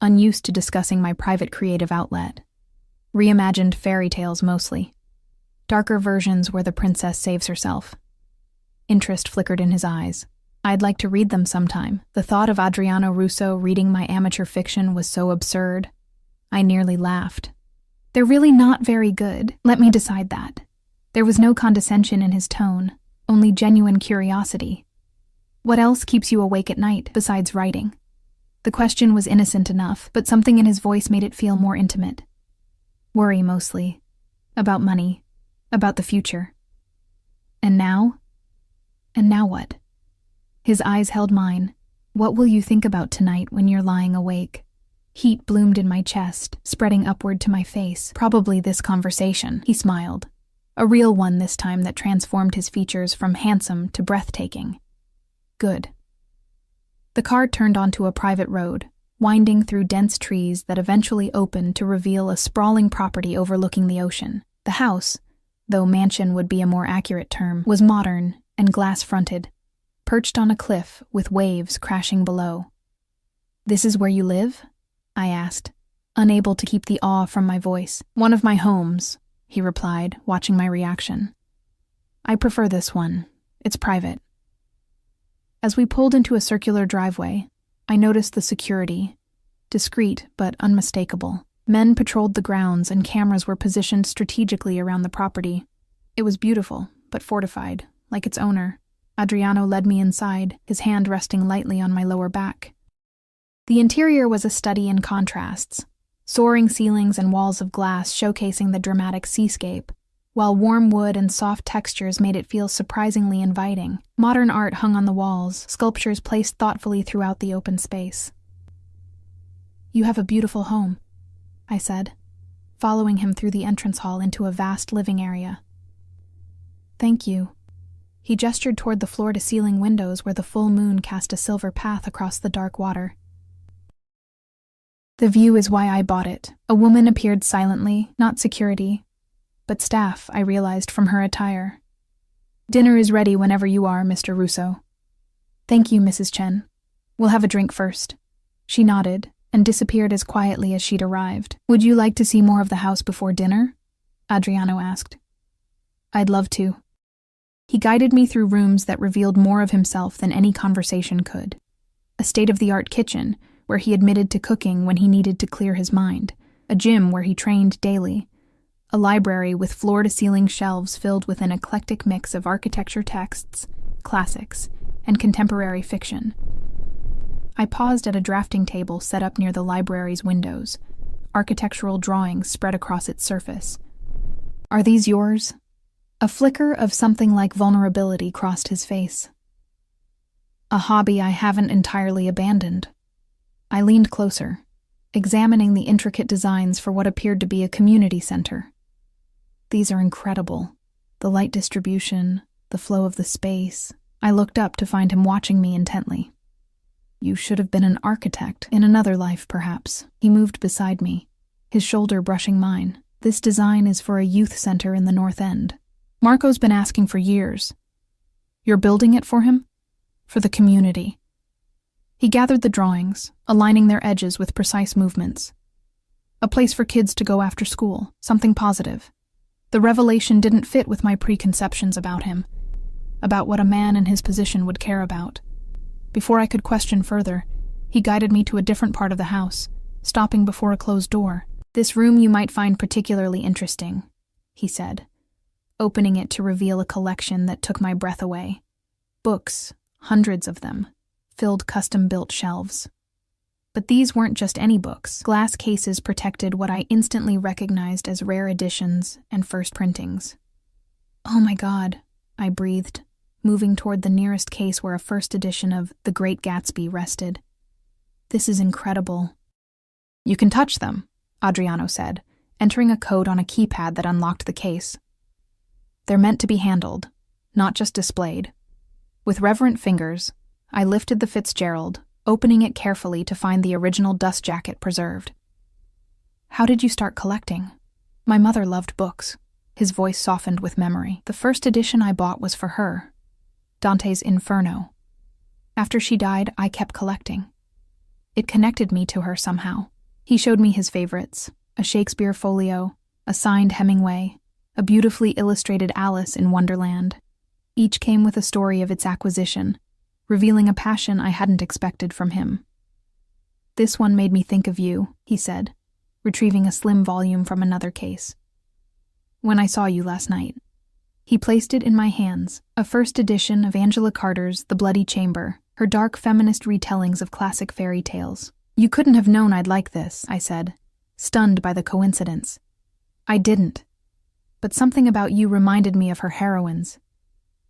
unused to discussing my private creative outlet. Reimagined fairy tales mostly. Darker versions where the princess saves herself. Interest flickered in his eyes. I'd like to read them sometime. The thought of Adriano Russo reading my amateur fiction was so absurd. I nearly laughed. They're really not very good. Let me decide that. There was no condescension in his tone, only genuine curiosity. What else keeps you awake at night besides writing? The question was innocent enough, but something in his voice made it feel more intimate. Worry mostly. About money. About the future. And now? And now what? His eyes held mine. What will you think about tonight when you're lying awake? Heat bloomed in my chest, spreading upward to my face. Probably this conversation, he smiled. A real one this time that transformed his features from handsome to breathtaking. Good. The car turned onto a private road, winding through dense trees that eventually opened to reveal a sprawling property overlooking the ocean. The house, though mansion would be a more accurate term, was modern and glass-fronted, perched on a cliff with waves crashing below. This is where you live? I asked, unable to keep the awe from my voice. One of my homes, he replied, watching my reaction. I prefer this one. It's private. As we pulled into a circular driveway, I noticed the security. Discreet but unmistakable. Men patrolled the grounds and cameras were positioned strategically around the property. It was beautiful, but fortified, like its owner. Adriano led me inside, his hand resting lightly on my lower back. The interior was a study in contrasts, soaring ceilings and walls of glass showcasing the dramatic seascape, while warm wood and soft textures made it feel surprisingly inviting. Modern art hung on the walls, sculptures placed thoughtfully throughout the open space. You have a beautiful home, I said, following him through the entrance hall into a vast living area. Thank you. He gestured toward the floor-to-ceiling windows where the full moon cast a silver path across the dark water. The view is why I bought it. A woman appeared silently, not security, but staff, I realized from her attire. Dinner is ready whenever you are, Mr. Russo. Thank you, Mrs. Chen. We'll have a drink first. She nodded and disappeared as quietly as she'd arrived. Would you like to see more of the house before dinner? Adriano asked. I'd love to. He guided me through rooms that revealed more of himself than any conversation could. A state-of-the-art kitchen, where he admitted to cooking when he needed to clear his mind. A gym where he trained daily. A library with floor-to-ceiling shelves filled with an eclectic mix of architecture texts, classics, and contemporary fiction. I paused at a drafting table set up near the library's windows, architectural drawings spread across its surface. Are these yours? A flicker of something like vulnerability crossed his face. A hobby I haven't entirely abandoned. I leaned closer, examining the intricate designs for what appeared to be a community center. These are incredible. The light distribution, the flow of the space. I looked up to find him watching me intently. You should have been an architect, in another life perhaps. He moved beside me, his shoulder brushing mine. This design is for a youth center in the North End. Marco's been asking for years. You're building it for him? For the community. He gathered the drawings, aligning their edges with precise movements. A place for kids to go after school, something positive. The revelation didn't fit with my preconceptions about him, about what a man in his position would care about. Before I could question further, he guided me to a different part of the house, stopping before a closed door. This room you might find particularly interesting, he said, opening it to reveal a collection that took my breath away. Books, hundreds of them, filled custom-built shelves. But these weren't just any books. Glass cases protected what I instantly recognized as rare editions and first printings. Oh my God, I breathed, moving toward the nearest case where a first edition of The Great Gatsby rested. This is incredible. You can touch them, Adriano said, entering a code on a keypad that unlocked the case. They're meant to be handled, not just displayed. With reverent fingers, I lifted the Fitzgerald, opening it carefully to find the original dust jacket preserved. How did you start collecting? My mother loved books. His voice softened with memory. The first edition I bought was for her, Dante's Inferno. After she died, I kept collecting. It connected me to her somehow. He showed me his favorites, a Shakespeare folio, a signed Hemingway, a beautifully illustrated Alice in Wonderland. Each came with a story of its acquisition, revealing a passion I hadn't expected from him. "This one made me think of you," he said, retrieving a slim volume from another case. "When I saw you last night." He placed it in my hands, a first edition of Angela Carter's The Bloody Chamber, her dark feminist retellings of classic fairy tales. "You couldn't have known I'd like this," I said, stunned by the coincidence. "I didn't. But something about you reminded me of her heroines.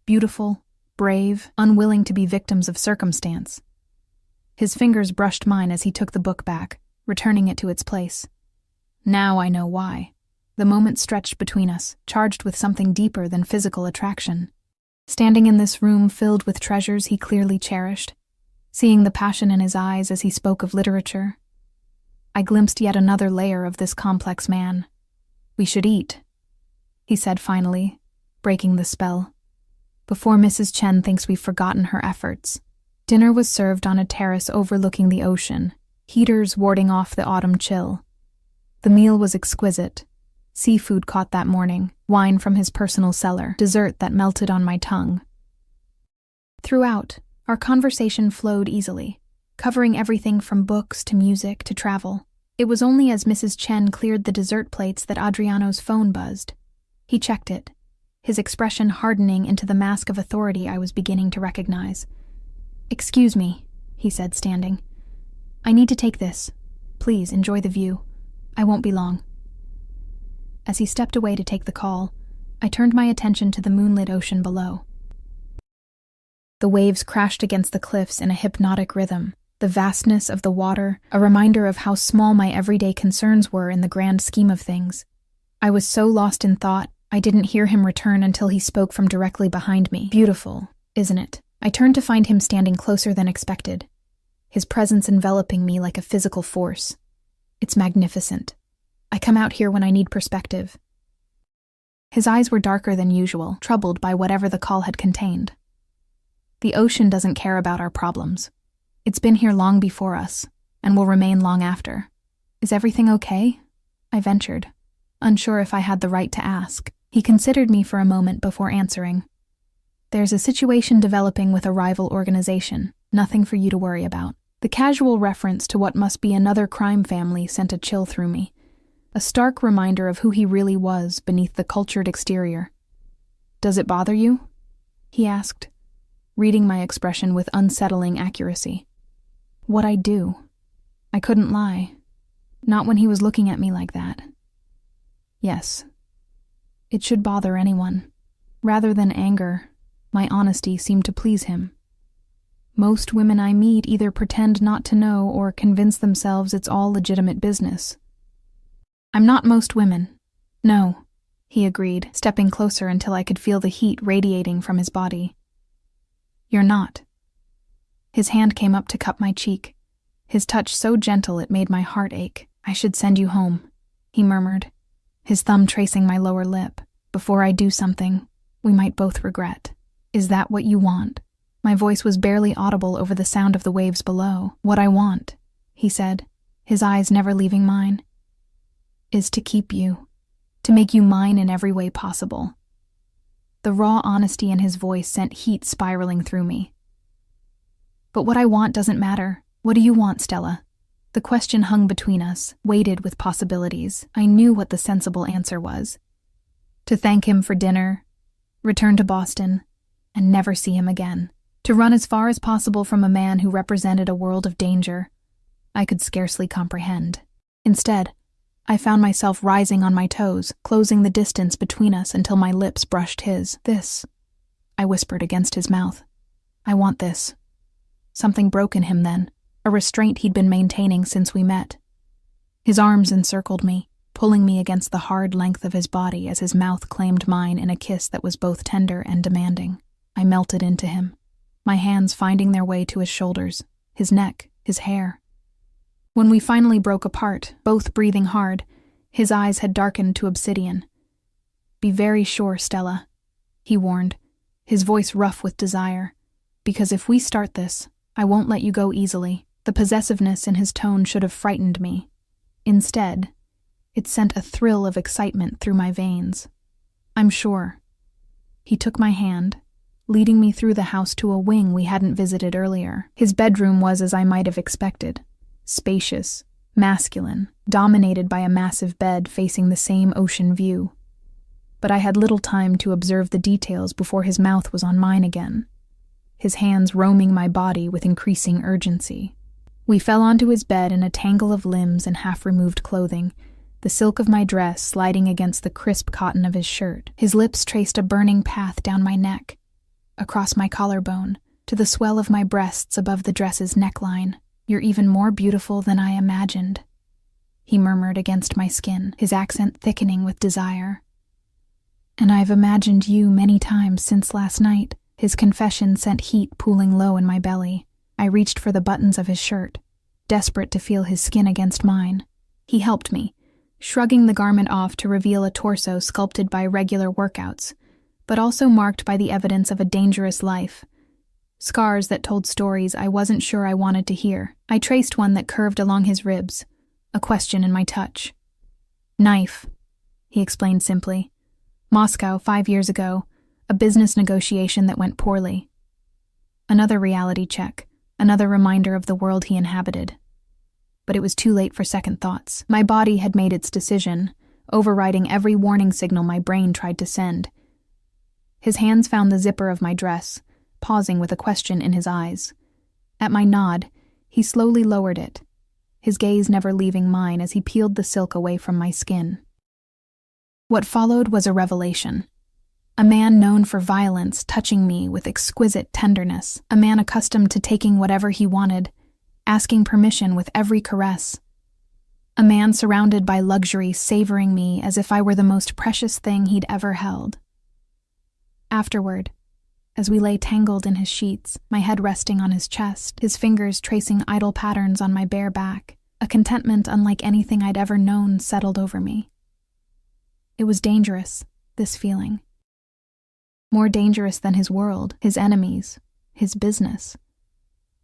Beautiful, brave, unwilling to be victims of circumstance." His fingers brushed mine as he took the book back, returning it to its place. Now I know why. The moment stretched between us, charged with something deeper than physical attraction. Standing in this room filled with treasures he clearly cherished, seeing the passion in his eyes as he spoke of literature, I glimpsed yet another layer of this complex man. "We should eat," he said finally, breaking the spell, "before Mrs. Chen thinks we've forgotten her efforts." Dinner was served on a terrace overlooking the ocean, heaters warding off the autumn chill. The meal was exquisite. Seafood caught that morning, wine from his personal cellar, dessert that melted on my tongue. Throughout, our conversation flowed easily, covering everything from books to music to travel. It was only as Mrs. Chen cleared the dessert plates that Adriano's phone buzzed. He checked it, his expression hardening into the mask of authority I was beginning to recognize. "Excuse me," he said, standing. "I need to take this. Please enjoy the view. I won't be long." As he stepped away to take the call, I turned my attention to the moonlit ocean below. The waves crashed against the cliffs in a hypnotic rhythm, the vastness of the water a reminder of how small my everyday concerns were in the grand scheme of things. I was so lost in thought, I didn't hear him return until he spoke from directly behind me. "Beautiful, isn't it?" I turned to find him standing closer than expected, his presence enveloping me like a physical force. "It's magnificent. I come out here when I need perspective." His eyes were darker than usual, troubled by whatever the call had contained. "The ocean doesn't care about our problems. It's been here long before us, and will remain long after. Is everything okay?" I ventured, unsure if I had the right to ask. He considered me for a moment before answering. "There's a situation developing with a rival organization. Nothing for you to worry about." The casual reference to what must be another crime family sent a chill through me, a stark reminder of who he really was beneath the cultured exterior. "Does it bother you?" he asked, reading my expression with unsettling accuracy. What I do? I couldn't lie. Not when he was looking at me like that. Yes. It should bother anyone. Rather than anger, my honesty seemed to please him. Most women I meet either pretend not to know or convince themselves it's all legitimate business. "I'm not most women. No," he agreed, stepping closer until I could feel the heat radiating from his body. "You're not." His hand came up to cup my cheek, his touch so gentle it made my heart ache. "I should send you home," he murmured, his thumb tracing my lower lip. "Before I do something we might both regret." "Is that what you want?" My voice was barely audible over the sound of the waves below. "What I want," he said, his eyes never leaving mine, "is to keep you, to make you mine in every way possible." The raw honesty in his voice sent heat spiraling through me. "But what I want doesn't matter. What do you want, Stella?" The question hung between us, weighted with possibilities. I knew what the sensible answer was. To thank him for dinner, return to Boston, and never see him again. To run as far as possible from a man who represented a world of danger I could scarcely comprehend. Instead, I found myself rising on my toes, closing the distance between us until my lips brushed his. "This," I whispered against his mouth. "I want this." Something broke in him then, a restraint he'd been maintaining since we met. His arms encircled me, pulling me against the hard length of his body as his mouth claimed mine in a kiss that was both tender and demanding. I melted into him, my hands finding their way to his shoulders, his neck, his hair. When we finally broke apart, both breathing hard, his eyes had darkened to obsidian. "Be very sure, Stella," he warned, his voice rough with desire, "because if we start this, I won't let you go easily." The possessiveness in his tone should have frightened me. Instead, it sent a thrill of excitement through my veins. I'm sure. He took my hand, leading me through the house to a wing we hadn't visited earlier. His bedroom was as I might have expected. Spacious, masculine, dominated by a massive bed facing the same ocean view. But I had little time to observe the details before his mouth was on mine again, his hands roaming my body with increasing urgency. We fell onto his bed in a tangle of limbs and half-removed clothing, the silk of my dress sliding against the crisp cotton of his shirt. His lips traced a burning path down my neck, across my collarbone, to the swell of my breasts above the dress's neckline. "You're even more beautiful than I imagined," he murmured against my skin, his accent thickening with desire. "And I've imagined you many times since last night." His confession sent heat pooling low in my belly. I reached for the buttons of his shirt, desperate to feel his skin against mine. He helped me, shrugging the garment off to reveal a torso sculpted by regular workouts, but also marked by the evidence of a dangerous life. Scars that told stories I wasn't sure I wanted to hear. I traced one that curved along his ribs, a question in my touch. "Knife," he explained simply. "Moscow, 5 years ago, a business negotiation that went poorly." Another reality check, another reminder of the world he inhabited. But it was too late for second thoughts. My body had made its decision, overriding every warning signal my brain tried to send. His hands found the zipper of my dress, pausing with a question in his eyes. At my nod, he slowly lowered it, his gaze never leaving mine as he peeled the silk away from my skin. What followed was a revelation. A man known for violence touching me with exquisite tenderness, a man accustomed to taking whatever he wanted, asking permission with every caress. A man surrounded by luxury savoring me as if I were the most precious thing he'd ever held. Afterward, as we lay tangled in his sheets, my head resting on his chest, his fingers tracing idle patterns on my bare back, a contentment unlike anything I'd ever known settled over me. It was dangerous, this feeling. More dangerous than his world, his enemies, his business.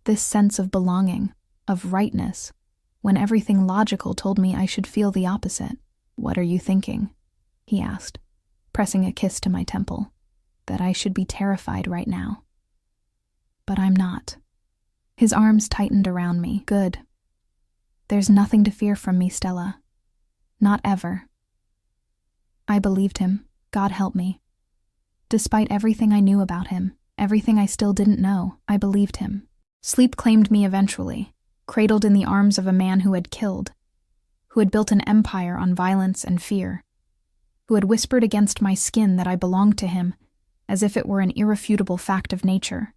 This sense of belonging, of rightness, when everything logical told me I should feel the opposite. "What are you thinking?" he asked, pressing a kiss to my temple. "That I should be terrified right now." But I'm not. His arms tightened around me. "Good. There's nothing to fear from me, Stella. Not ever." I believed him, God help me. Despite everything I knew about him, everything I still didn't know, I believed him. Sleep claimed me eventually, cradled in the arms of a man who had killed, who had built an empire on violence and fear, who had whispered against my skin that I belonged to him, as if it were an irrefutable fact of nature.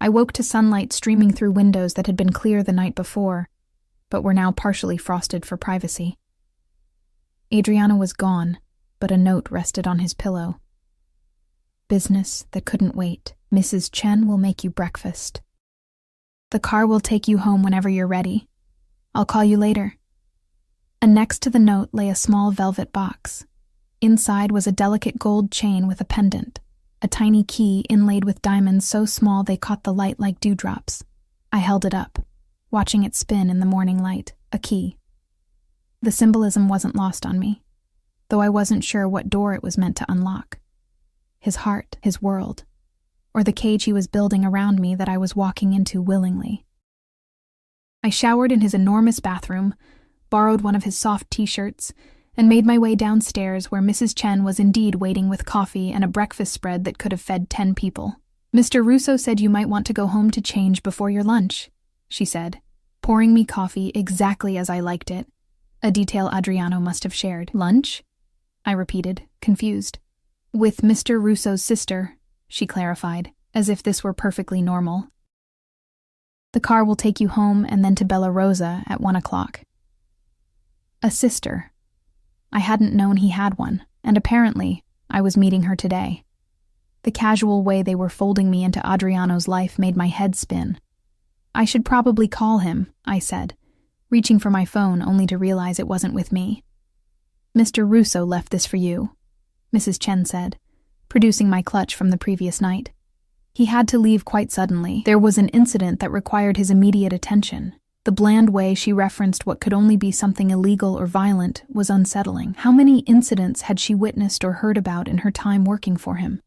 I woke to sunlight streaming through windows that had been clear the night before, but were now partially frosted for privacy. Adriana was gone, but a note rested on his pillow. "Business that couldn't wait. Mrs. Chen will make you breakfast. The car will take you home whenever you're ready. I'll call you later." And next to the note lay a small velvet box. Inside was a delicate gold chain with a pendant, a tiny key inlaid with diamonds so small they caught the light like dewdrops. I held it up, watching it spin in the morning light, a key. The symbolism wasn't lost on me, though I wasn't sure what door it was meant to unlock. His heart, his world, or the cage he was building around me that I was walking into willingly. I showered in his enormous bathroom, borrowed one of his soft t-shirts, and made my way downstairs where Mrs. Chen was indeed waiting with coffee and a breakfast spread that could have fed 10 people. "Mr. Russo said you might want to go home to change before your lunch," she said, pouring me coffee exactly as I liked it, a detail Adriano must have shared. "Lunch?" I repeated, confused. "With Mr. Russo's sister," she clarified, as if this were perfectly normal. "The car will take you home and then to Bella Rosa at 1 o'clock. A sister. I hadn't known he had one, and apparently I was meeting her today. The casual way they were folding me into Adriano's life made my head spin. "I should probably call him," I said, reaching for my phone only to realize it wasn't with me. "Mr. Russo left this for you," Mrs. Chen said, producing my clutch from the previous night. "He had to leave quite suddenly. There was an incident that required his immediate attention. The bland way she referenced what could only be something illegal or violent was unsettling. How many incidents had she witnessed or heard about in her time working for him?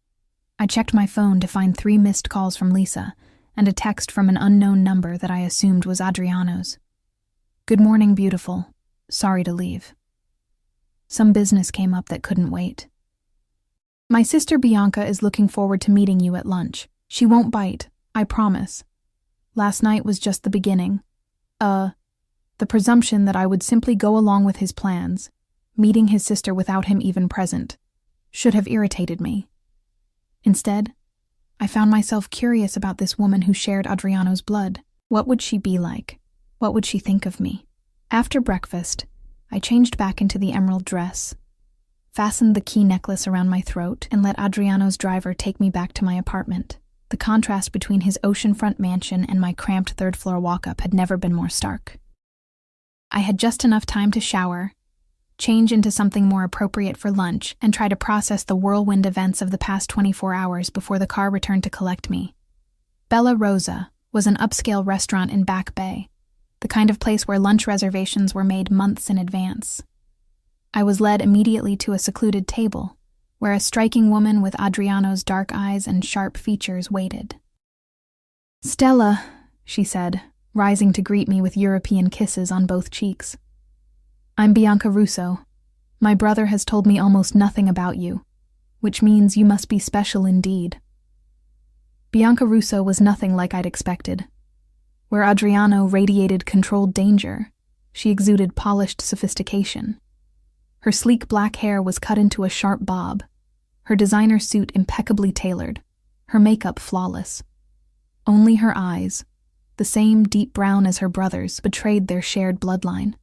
I checked my phone to find 3 missed calls from Lisa and a text from an unknown number that I assumed was Adriano's. "Good morning, beautiful. Sorry to leave. Some business came up that couldn't wait. My sister Bianca is looking forward to meeting you at lunch. She won't bite, I promise. Last night was just the beginning. The presumption that I would simply go along with his plans, meeting his sister without him even present, should have irritated me. Instead, I found myself curious about this woman who shared Adriano's blood. What would she be like? What would she think of me? After breakfast, I changed back into the emerald dress, fastened the key necklace around my throat, and let Adriano's driver take me back to my apartment. The contrast between his oceanfront mansion and my cramped third-floor walk-up had never been more stark. I had just enough time to shower, change into something more appropriate for lunch, and try to process the whirlwind events of the past 24 hours before the car returned to collect me. Bella Rosa was an upscale restaurant in Back Bay, the kind of place where lunch reservations were made months in advance. I was led immediately to a secluded table, where a striking woman with Adriano's dark eyes and sharp features waited. "Stella," she said, rising to greet me with European kisses on both cheeks. "I'm Bianca Russo. My brother has told me almost nothing about you, which means you must be special indeed." Bianca Russo was nothing like I'd expected. Where Adriano radiated controlled danger, she exuded polished sophistication. Her sleek black hair was cut into a sharp bob, her designer suit impeccably tailored, her makeup flawless. Only her eyes, the same deep brown as her brother's, betrayed their shared bloodline.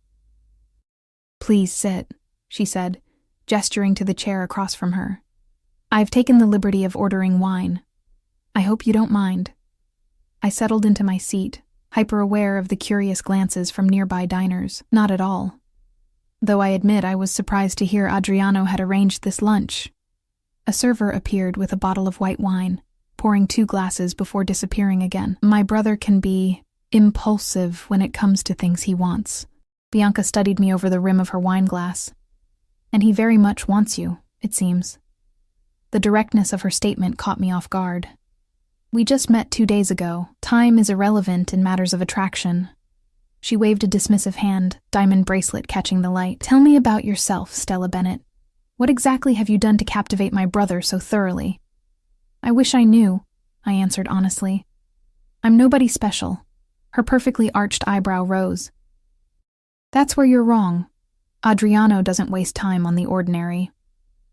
"Please sit," she said, gesturing to the chair across from her. "I've taken the liberty of ordering wine. I hope you don't mind." I settled into my seat, hyper-aware of the curious glances from nearby diners. Not at all. Though I admit I was surprised to hear Adriano had arranged this lunch. A server appeared with a bottle of white wine, pouring 2 glasses before disappearing again. "My brother can be impulsive when it comes to things he wants." Bianca studied me over the rim of her wine glass. "And he very much wants you, it seems." The directness of her statement caught me off guard. "We just met 2 days ago. Time is irrelevant in matters of attraction." She waved a dismissive hand, diamond bracelet catching the light. "Tell me about yourself, Stella Bennett. What exactly have you done to captivate my brother so thoroughly?" "I wish I knew," I answered honestly. "I'm nobody special." Her perfectly arched eyebrow rose. "That's where you're wrong. Adriano doesn't waste time on the ordinary."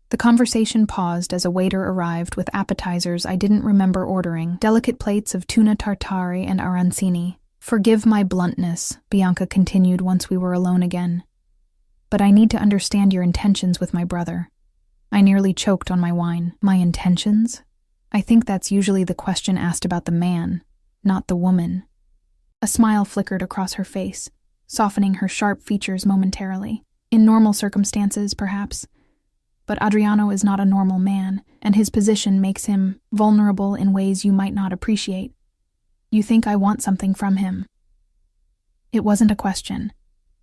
The conversation paused as a waiter arrived with appetizers I didn't remember ordering, delicate plates of tuna tartare and arancini. "Forgive my bluntness," Bianca continued once we were alone again. "But I need to understand your intentions with my brother." I nearly choked on my wine. My intentions? I think that's usually the question asked about the man, not the woman. A smile flickered across her face, softening her sharp features momentarily. In normal circumstances, perhaps. But Adriano is not a normal man, and his position makes him vulnerable in ways you might not appreciate. "You think I want something from him?" It wasn't a question.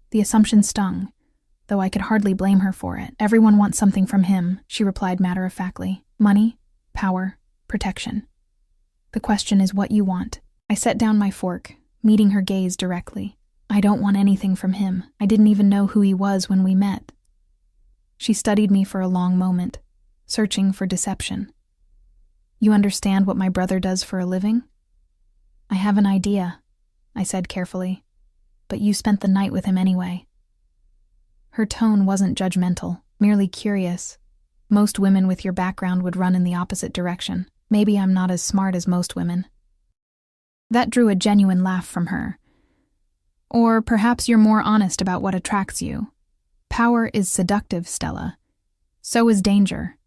The assumption stung, though I could hardly blame her for it. "Everyone wants something from him," she replied matter-of-factly. "Money, power, protection. The question is what you want." I set down my fork, meeting her gaze directly. "I don't want anything from him. I didn't even know who he was when we met." She studied me for a long moment, searching for deception. "You understand what my brother does for a living?" "I have an idea," I said carefully. "But you spent the night with him anyway." Her tone wasn't judgmental, merely curious. Most women with your background would run in the opposite direction. Maybe I'm not as smart as most women. That drew a genuine laugh from her. "Or perhaps you're more honest about what attracts you. Power is seductive, Stella. So is danger.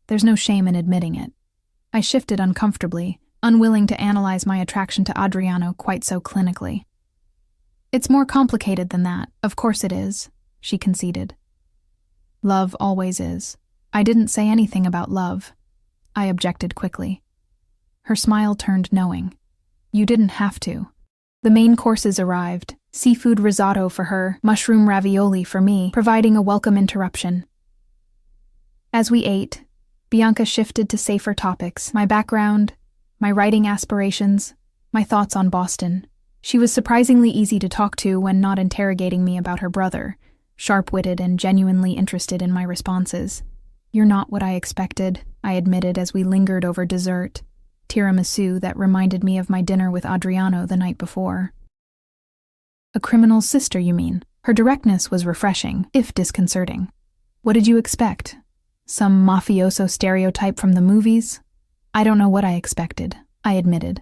There's no shame in admitting it." I shifted uncomfortably, unwilling to analyze my attraction to Adriano quite so clinically. "It's more complicated than that, of course it is," she conceded. "Love always is." "I didn't say anything about love," I objected quickly. Her smile turned knowing. "You didn't have to." The main courses arrived, seafood risotto for her, mushroom ravioli for me, providing a welcome interruption. As we ate, Bianca shifted to safer topics, my background, my writing aspirations, my thoughts on Boston. She was surprisingly easy to talk to when not interrogating me about her brother, sharp-witted and genuinely interested in my responses. "You're not what I expected," I admitted as we lingered over dessert, tiramisu that reminded me of my dinner with Adriano the night before. "A criminal's sister, you mean?" Her directness was refreshing, if disconcerting. "What did you expect? Some mafioso stereotype from the movies?" "I don't know what I expected," I admitted.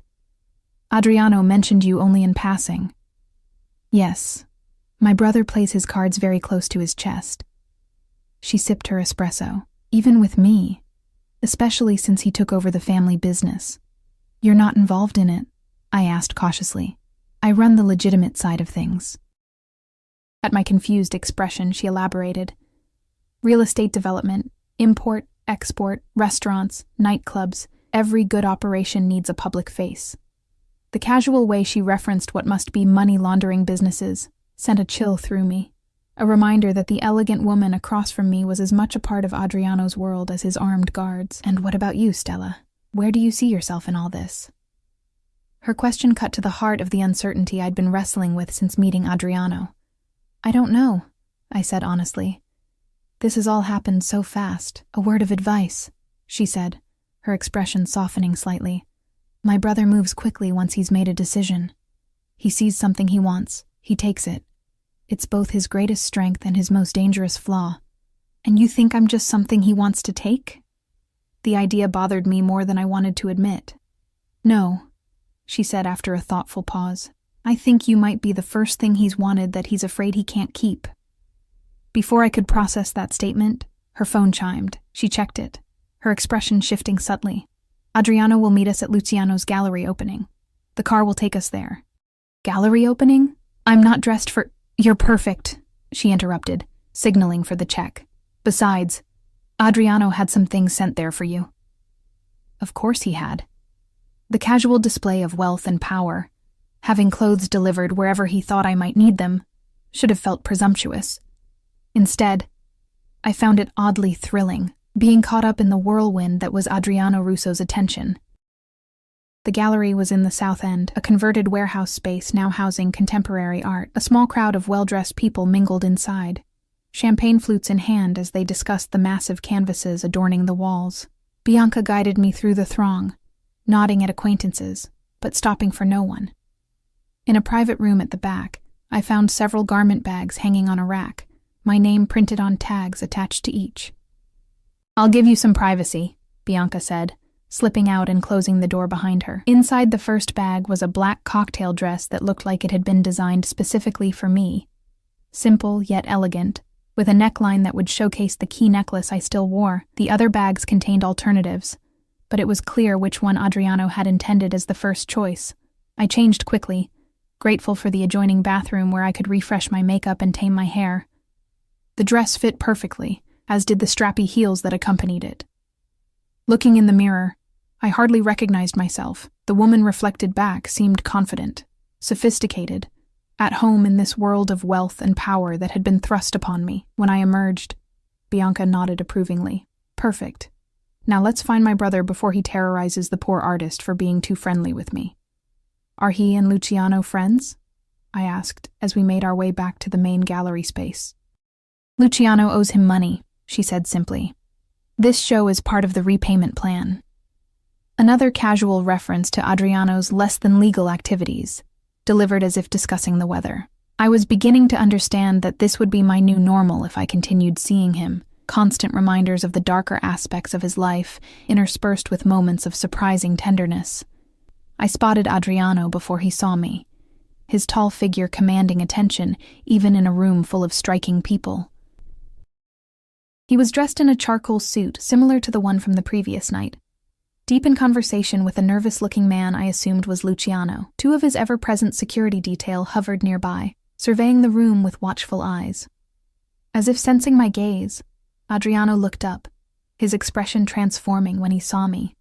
"Adriano mentioned you only in passing." "Yes. My brother plays his cards very close to his chest." She sipped her espresso. "Even with me, especially since he took over the family business." "You're not involved in it?" I asked cautiously. "I run the legitimate side of things." At my confused expression, she elaborated. "Real estate development, import, export, restaurants, nightclubs, every good operation needs a public face." The casual way she referenced what must be money-laundering businesses sent a chill through me, a reminder that the elegant woman across from me was as much a part of Adriano's world as his armed guards. "And what about you, Stella? Where do you see yourself in all this?" Her question cut to the heart of the uncertainty I'd been wrestling with since meeting Adriano. "I don't know," I said honestly. "This has all happened so fast. A word of advice," she said, her expression softening slightly. "My brother moves quickly once he's made a decision. He sees something he wants, he takes it. It's both his greatest strength and his most dangerous flaw. And you think I'm just something he wants to take?" The idea bothered me more than I wanted to admit. "No," she said after a thoughtful pause. "I think you might be the first thing he's wanted that he's afraid he can't keep." Before I could process that statement, her phone chimed. She checked it, her expression shifting subtly. "Adriano will meet us at Luciano's gallery opening. The car will take us there." "Gallery opening? I'm not dressed for—" "You're perfect," she interrupted, signaling for the check. "Besides, Adriano had some things sent there for you." Of course he had. The casual display of wealth and power, having clothes delivered wherever he thought I might need them, should have felt presumptuous. Instead, I found it oddly thrilling, being caught up in the whirlwind that was Adriano Russo's attention. The gallery was in the South End, a converted warehouse space now housing contemporary art. A small crowd of well-dressed people mingled inside, champagne flutes in hand as they discussed the massive canvases adorning the walls. Bianca guided me through the throng, nodding at acquaintances, but stopping for no one. In a private room at the back, I found several garment bags hanging on a rack, my name printed on tags attached to each. "I'll give you some privacy," Bianca said, slipping out and closing the door behind her. Inside the first bag was a black cocktail dress that looked like it had been designed specifically for me. Simple yet elegant, with a neckline that would showcase the key necklace I still wore. The other bags contained alternatives, but it was clear which one Adriano had intended as the first choice. I changed quickly, grateful for the adjoining bathroom where I could refresh my makeup and tame my hair. The dress fit perfectly, as did the strappy heels that accompanied it. Looking in the mirror, I hardly recognized myself. The woman reflected back seemed confident, sophisticated, at home in this world of wealth and power that had been thrust upon me. When I emerged, Bianca nodded approvingly. "Perfect. Now let's find my brother before he terrorizes the poor artist for being too friendly with me." "Are he and Luciano friends?" I asked as we made our way back to the main gallery space. "Luciano owes him money," she said simply. "This show is part of the repayment plan." Another casual reference to Adriano's less-than-legal activities, delivered as if discussing the weather. I was beginning to understand that this would be my new normal if I continued seeing him, constant reminders of the darker aspects of his life, interspersed with moments of surprising tenderness. I spotted Adriano before he saw me, his tall figure commanding attention even in a room full of striking people. He was dressed in a charcoal suit similar to the one from the previous night. Deep in conversation with a nervous-looking man I assumed was Luciano, two of his ever-present security detail hovered nearby, surveying the room with watchful eyes. As if sensing my gaze, Adriano looked up, his expression transforming when he saw me.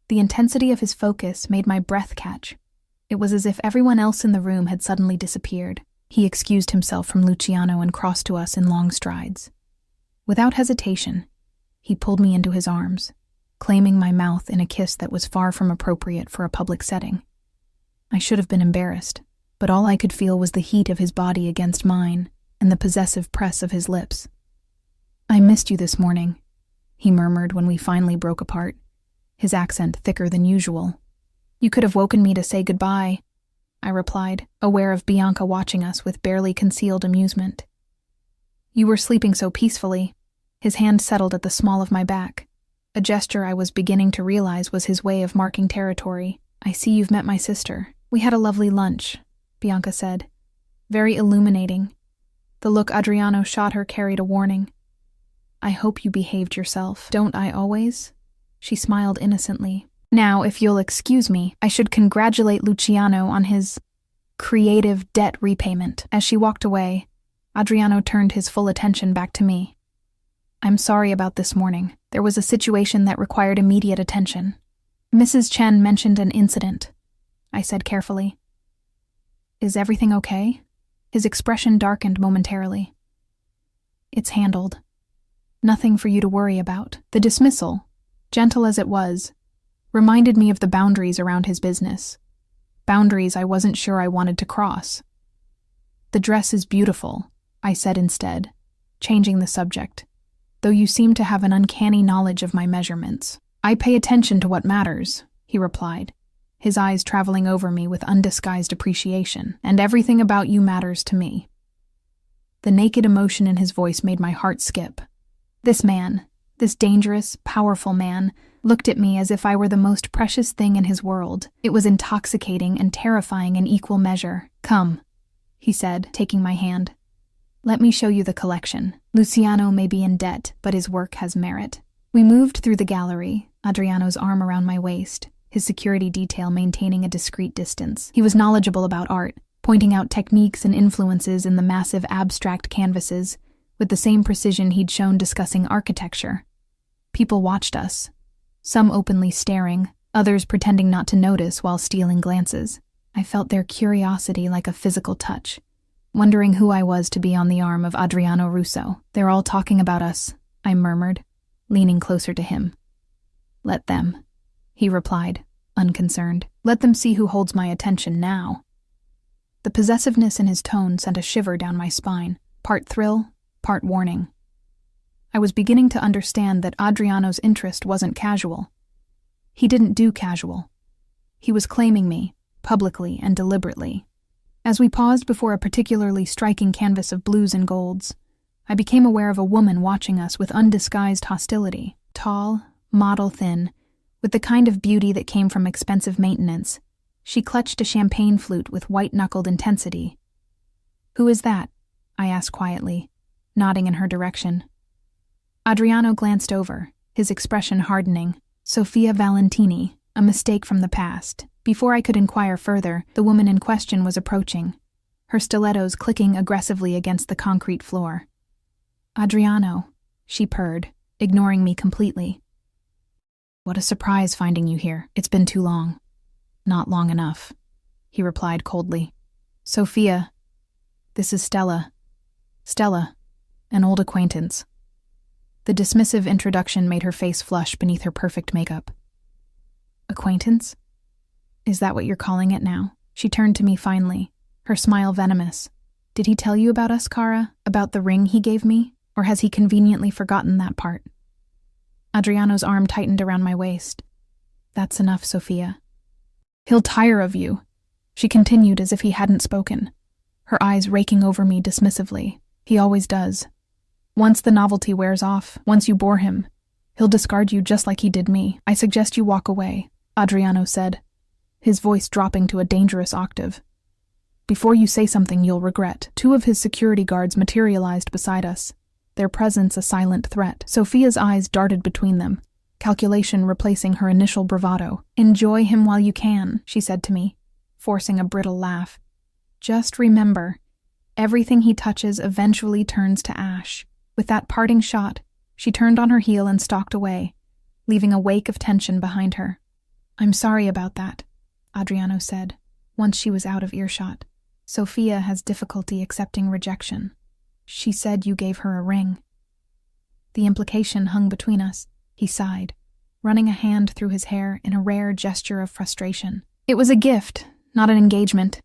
The intensity of his focus made my breath catch. It was as if everyone else in the room had suddenly disappeared. He excused himself from Luciano and crossed to us in long strides. Without hesitation, he pulled me into his arms, claiming my mouth in a kiss that was far from appropriate for a public setting. I should have been embarrassed, but all I could feel was the heat of his body against mine and the possessive press of his lips. "I missed you this morning," he murmured when we finally broke apart, his accent thicker than usual. "You could have woken me to say goodbye," I replied, aware of Bianca watching us with barely concealed amusement. "You were sleeping so peacefully." His hand settled at the small of my back, a gesture I was beginning to realize was his way of marking territory. "I see you've met my sister. We had a lovely lunch," Bianca said. Very illuminating. The look Adriano shot her carried a warning. "I hope you behaved yourself. Don't I always?" She smiled innocently. "Now, if you'll excuse me, I should congratulate Luciano on his creative debt repayment." As she walked away, Adriano turned his full attention back to me. "I'm sorry about this morning. There was a situation that required immediate attention. Mrs. Chen mentioned an incident," I said carefully. "Is everything okay?" His expression darkened momentarily. "It's handled. Nothing for you to worry about." The dismissal, gentle as it was, reminded me of the boundaries around his business. Boundaries I wasn't sure I wanted to cross. "The dress is beautiful," I said instead, changing the subject, "though you seem to have an uncanny knowledge of my measurements." "I pay attention to what matters," he replied, his eyes traveling over me with undisguised appreciation. "And everything about you matters to me." The naked emotion in his voice made my heart skip. This man, this dangerous, powerful man, looked at me as if I were the most precious thing in his world. It was intoxicating and terrifying in equal measure. "Come," he said, taking my hand. "Let me show you the collection. Luciano may be in debt, but his work has merit." We moved through the gallery, Adriano's arm around my waist, his security detail maintaining a discreet distance. He was knowledgeable about art, pointing out techniques and influences in the massive abstract canvases, with the same precision he'd shown discussing architecture. People watched us, some openly staring, others pretending not to notice while stealing glances. I felt their curiosity like a physical touch, wondering who I was to be on the arm of Adriano Russo. "They're all talking about us," I murmured, leaning closer to him. "Let them," he replied, unconcerned. "Let them see who holds my attention now." The possessiveness in his tone sent a shiver down my spine, part thrill, part warning. I was beginning to understand that Adriano's interest wasn't casual. He didn't do casual. He was claiming me, publicly and deliberately. As we paused before a particularly striking canvas of blues and golds, I became aware of a woman watching us with undisguised hostility. Tall, model thin, with the kind of beauty that came from expensive maintenance, she clutched a champagne flute with white-knuckled intensity. "Who is that?" I asked quietly, nodding in her direction. Adriano glanced over, his expression hardening. "Sofia Valentini, a mistake from the past." Before I could inquire further, the woman in question was approaching, her stilettos clicking aggressively against the concrete floor. "Adriano," she purred, ignoring me completely. "What a surprise finding you here. It's been too long." "Not long enough," he replied coldly. "Sofia, this is Stella. Stella, an old acquaintance." The dismissive introduction made her face flush beneath her perfect makeup. "Acquaintance? Is that what you're calling it now?" She turned to me finally, her smile venomous. "Did he tell you about us, Kara? About the ring he gave me? Or has he conveniently forgotten that part?" Adriano's arm tightened around my waist. "That's enough, Sofia." "He'll tire of you," she continued as if he hadn't spoken, her eyes raking over me dismissively. "He always does. Once the novelty wears off, once you bore him, he'll discard you just like he did me. I suggest you walk away," Adriano said, his voice dropping to a dangerous octave. "Before you say something you'll regret." Two of his security guards materialized beside us, their presence a silent threat. Sofia's eyes darted between them, calculation replacing her initial bravado. "Enjoy him while you can," she said to me, forcing a brittle laugh. "Just remember, everything he touches eventually turns to ash." With that parting shot, she turned on her heel and stalked away, leaving a wake of tension behind her. "I'm sorry about that," Adriano said, Once she was out of earshot. Sophia has difficulty accepting rejection. She said you gave her a ring. The implication hung between us. He sighed, running a hand through his hair in a rare gesture of frustration. It was a gift, not an engagement.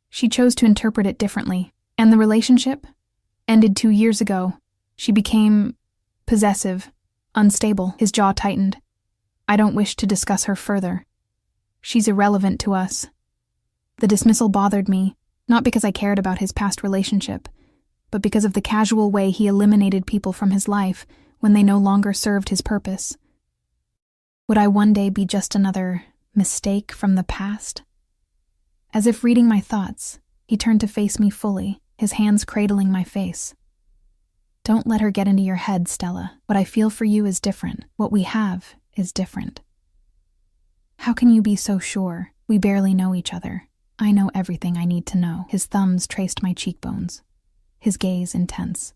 She chose to interpret it differently, and the relationship ended 2 years ago. She became possessive, unstable. His jaw tightened. I don't wish to discuss her further. She's irrelevant to us. The dismissal bothered me, not because I cared about his past relationship, but because of the casual way he eliminated people from his life when they no longer served his purpose. Would I one day be just another mistake from the past? As if reading my thoughts, he turned to face me fully, his hands cradling my face. Don't let her get into your head, Stella. What I feel for you is different. What we have is different. How can you be so sure? We barely know each other. I know everything I need to know. His thumbs traced my cheekbones, his gaze intense.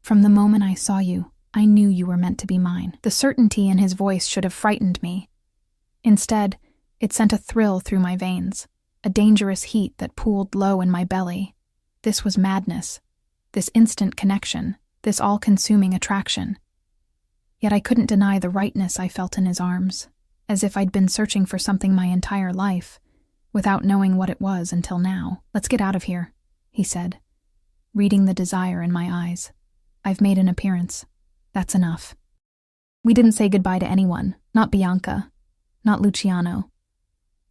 From the moment I saw you, I knew you were meant to be mine. The certainty in his voice should have frightened me. Instead, it sent a thrill through my veins, a dangerous heat that pooled low in my belly. This was madness, this instant connection, this all-consuming attraction. Yet I couldn't deny the rightness I felt in his arms, as if I'd been searching for something my entire life, without knowing what it was until now. Let's get out of here, he said, reading the desire in my eyes. I've made an appearance. That's enough. We didn't say goodbye to anyone, not Bianca, not Luciano.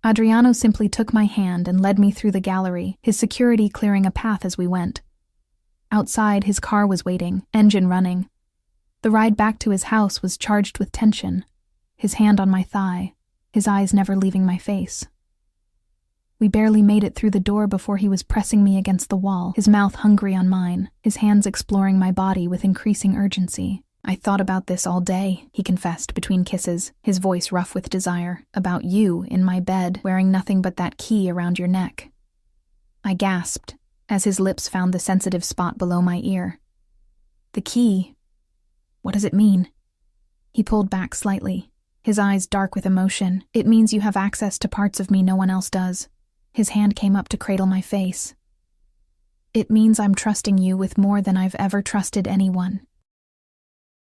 Adriano simply took my hand and led me through the gallery, his security clearing a path as we went. Outside, his car was waiting, engine running. The ride back to his house was charged with tension, his hand on my thigh, his eyes never leaving my face. We barely made it through the door before he was pressing me against the wall, his mouth hungry on mine, his hands exploring my body with increasing urgency. I thought about this all day, he confessed between kisses, his voice rough with desire. About you in my bed, wearing nothing but that key around your neck. I gasped as his lips found the sensitive spot below my ear. The key? What does it mean? He pulled back slightly, his eyes dark with emotion. It means you have access to parts of me no one else does. His hand came up to cradle my face. It means I'm trusting you with more than I've ever trusted anyone.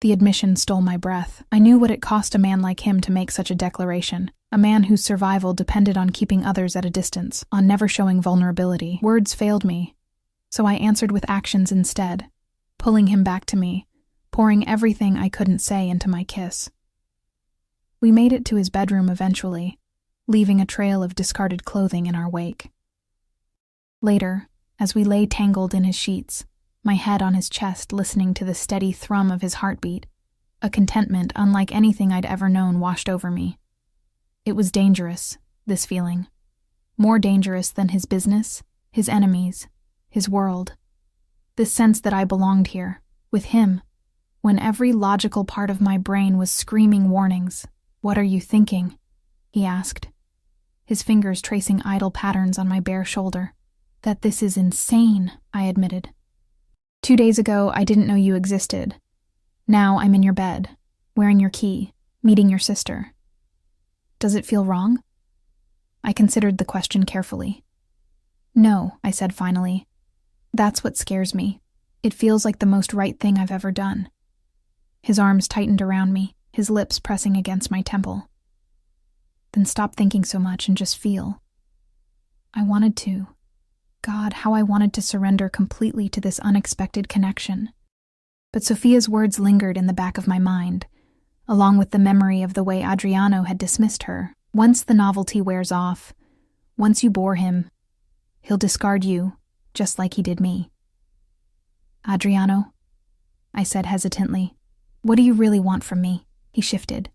The admission stole my breath. I knew what it cost a man like him to make such a declaration, a man whose survival depended on keeping others at a distance, on never showing vulnerability. Words failed me, so I answered with actions instead, pulling him back to me, pouring everything I couldn't say into my kiss. We made it to his bedroom eventually, leaving a trail of discarded clothing in our wake. Later, as we lay tangled in his sheets, my head on his chest listening to the steady thrum of his heartbeat, a contentment unlike anything I'd ever known washed over me. It was dangerous, this feeling. More dangerous than his business, his enemies, his world. This sense that I belonged here, with him, when every logical part of my brain was screaming warnings. What are you thinking? He asked, his fingers tracing idle patterns on my bare shoulder. That this is insane, I admitted. 2 days ago, I didn't know you existed. Now I'm in your bed, wearing your key, meeting your sister. Does it feel wrong? I considered the question carefully. No, I said finally. That's what scares me. It feels like the most right thing I've ever done. His arms tightened around me, his lips pressing against my temple. Then stop thinking so much and just feel. I wanted to. God, how I wanted to surrender completely to this unexpected connection. But Sophia's words lingered in the back of my mind, along with the memory of the way Adriano had dismissed her. Once the novelty wears off, once you bore him, he'll discard you, just like he did me. Adriano, I said hesitantly, what do you really want from me? He shifted,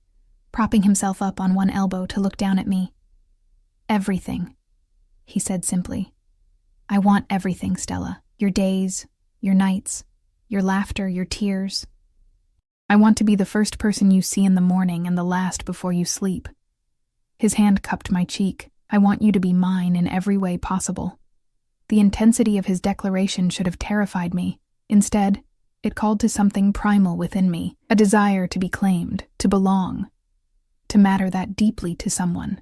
propping himself up on one elbow to look down at me. Everything, he said simply. I want everything, Stella. Your days, your nights, your laughter, your tears. I want to be the first person you see in the morning and the last before you sleep. His hand cupped my cheek. I want you to be mine in every way possible. The intensity of his declaration should have terrified me. Instead, it called to something primal within me, a desire to be claimed, to belong, to matter that deeply to someone.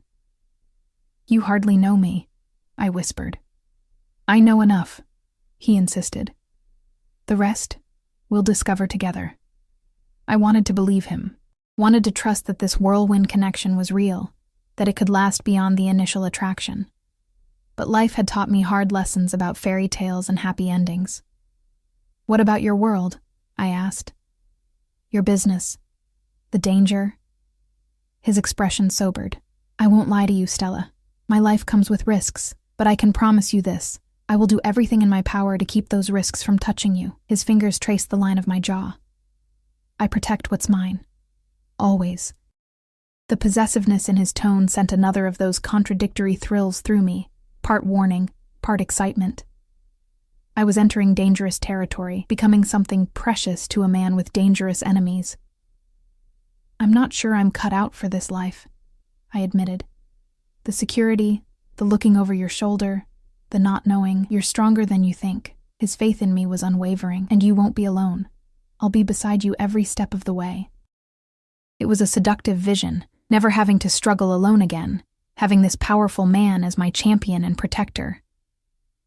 You hardly know me, I whispered. I know enough, he insisted. The rest, we'll discover together. I wanted to believe him, wanted to trust that this whirlwind connection was real, that it could last beyond the initial attraction. But life had taught me hard lessons about fairy tales and happy endings. What about your world? I asked. Your business, the danger. His expression sobered. I won't lie to you, Stella. My life comes with risks, but I can promise you this. I will do everything in my power to keep those risks from touching you. His fingers traced the line of my jaw. I protect what's mine. Always. The possessiveness in his tone sent another of those contradictory thrills through me, part warning, part excitement. I was entering dangerous territory, becoming something precious to a man with dangerous enemies. I'm not sure I'm cut out for this life, I admitted. The security, the looking over your shoulder, the not knowing, you're stronger than you think. His faith in me was unwavering, and you won't be alone. I'll be beside you every step of the way. It was a seductive vision, never having to struggle alone again, having this powerful man as my champion and protector.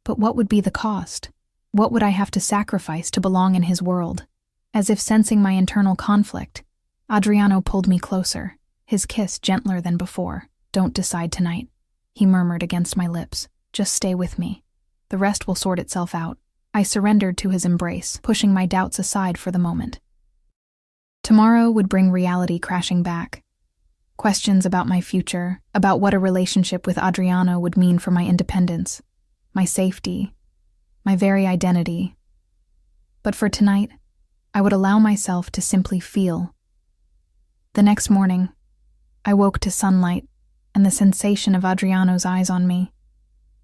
But what would be the cost? What would I have to sacrifice to belong in his world? As if sensing my internal conflict, Adriano pulled me closer, his kiss gentler than before. Don't decide tonight, he murmured against my lips. Just stay with me. The rest will sort itself out. I surrendered to his embrace, pushing my doubts aside for the moment. Tomorrow would bring reality crashing back. Questions about my future, about what a relationship with Adriano would mean for my independence, my safety, my very identity. But for tonight, I would allow myself to simply feel. The next morning, I woke to sunlight and the sensation of Adriano's eyes on me.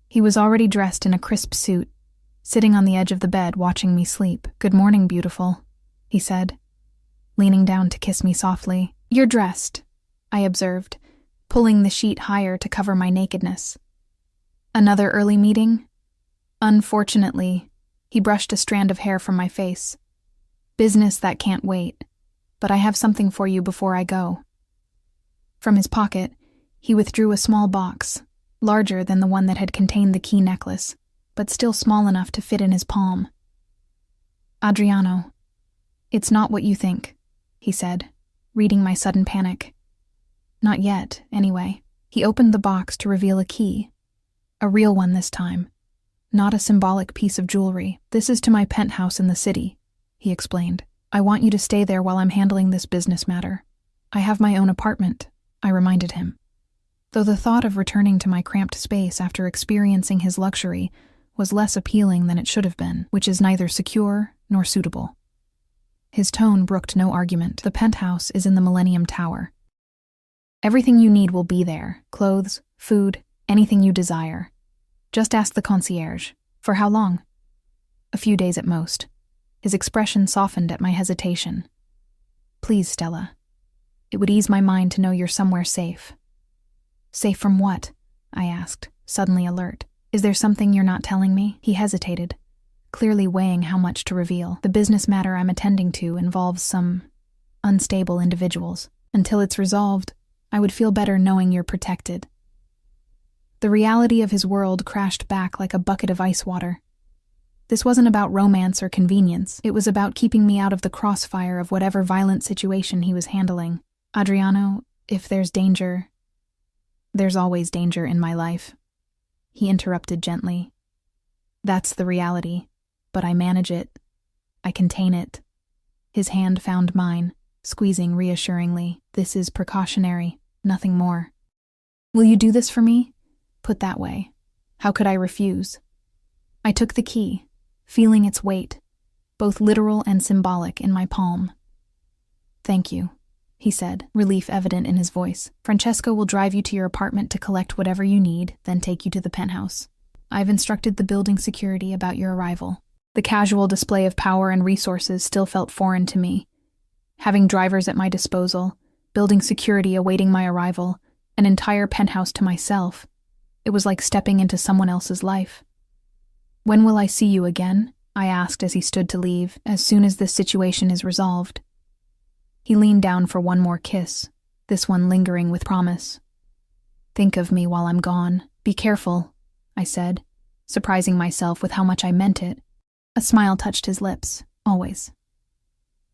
He was already dressed in a crisp suit, sitting on the edge of the bed watching me sleep. Good morning, beautiful, he said, leaning down to kiss me softly. You're dressed, I observed, pulling the sheet higher to cover my nakedness. Another early meeting? Unfortunately, he brushed a strand of hair from my face. Business that can't wait, but I have something for you before I go. From his pocket, he withdrew a small box, larger than the one that had contained the key necklace, but still small enough to fit in his palm. Adriano, it's not what you think, he said, reading my sudden panic. Not yet, anyway. He opened the box to reveal a key. A real one this time. Not a symbolic piece of jewelry. This is to my penthouse in the city, he explained. I want you to stay there while I'm handling this business matter. I have my own apartment, I reminded him. Though the thought of returning to my cramped space after experiencing his luxury was less appealing than it should have been, which is neither secure nor suitable. His tone brooked no argument. The penthouse is in the Millennium Tower. Everything you need will be there. Clothes, food, anything you desire. Just ask the concierge. For how long? A few days at most. His expression softened at my hesitation. Please, Stella. It would ease my mind to know you're somewhere safe. Safe from what? I asked, suddenly alert. Is there something you're not telling me? He hesitated, clearly weighing how much to reveal. The business matter I'm attending to involves some unstable individuals. Until it's resolved, I would feel better knowing you're protected. The reality of his world crashed back like a bucket of ice water. This wasn't about romance or convenience. It was about keeping me out of the crossfire of whatever violent situation he was handling. Adriano, if there's danger, there's always danger in my life, he interrupted gently. That's the reality, but I manage it. I contain it. His hand found mine, squeezing reassuringly. This is precautionary, nothing more. Will you do this for me? Put that way, how could I refuse? I took the key, feeling its weight, both literal and symbolic, in my palm. Thank you, he said, relief evident in his voice. Francesco will drive you to your apartment to collect whatever you need, then take you to the penthouse. I've instructed the building security about your arrival. The casual display of power and resources still felt foreign to me. Having drivers at my disposal, building security awaiting my arrival, an entire penthouse to myself. It was like stepping into someone else's life. When will I see you again? I asked as he stood to leave. As soon as this situation is resolved. He leaned down for one more kiss, this one lingering with promise. Think of me while I'm gone. Be careful, I I said, surprising myself with how much I meant it. A smile touched his lips, always.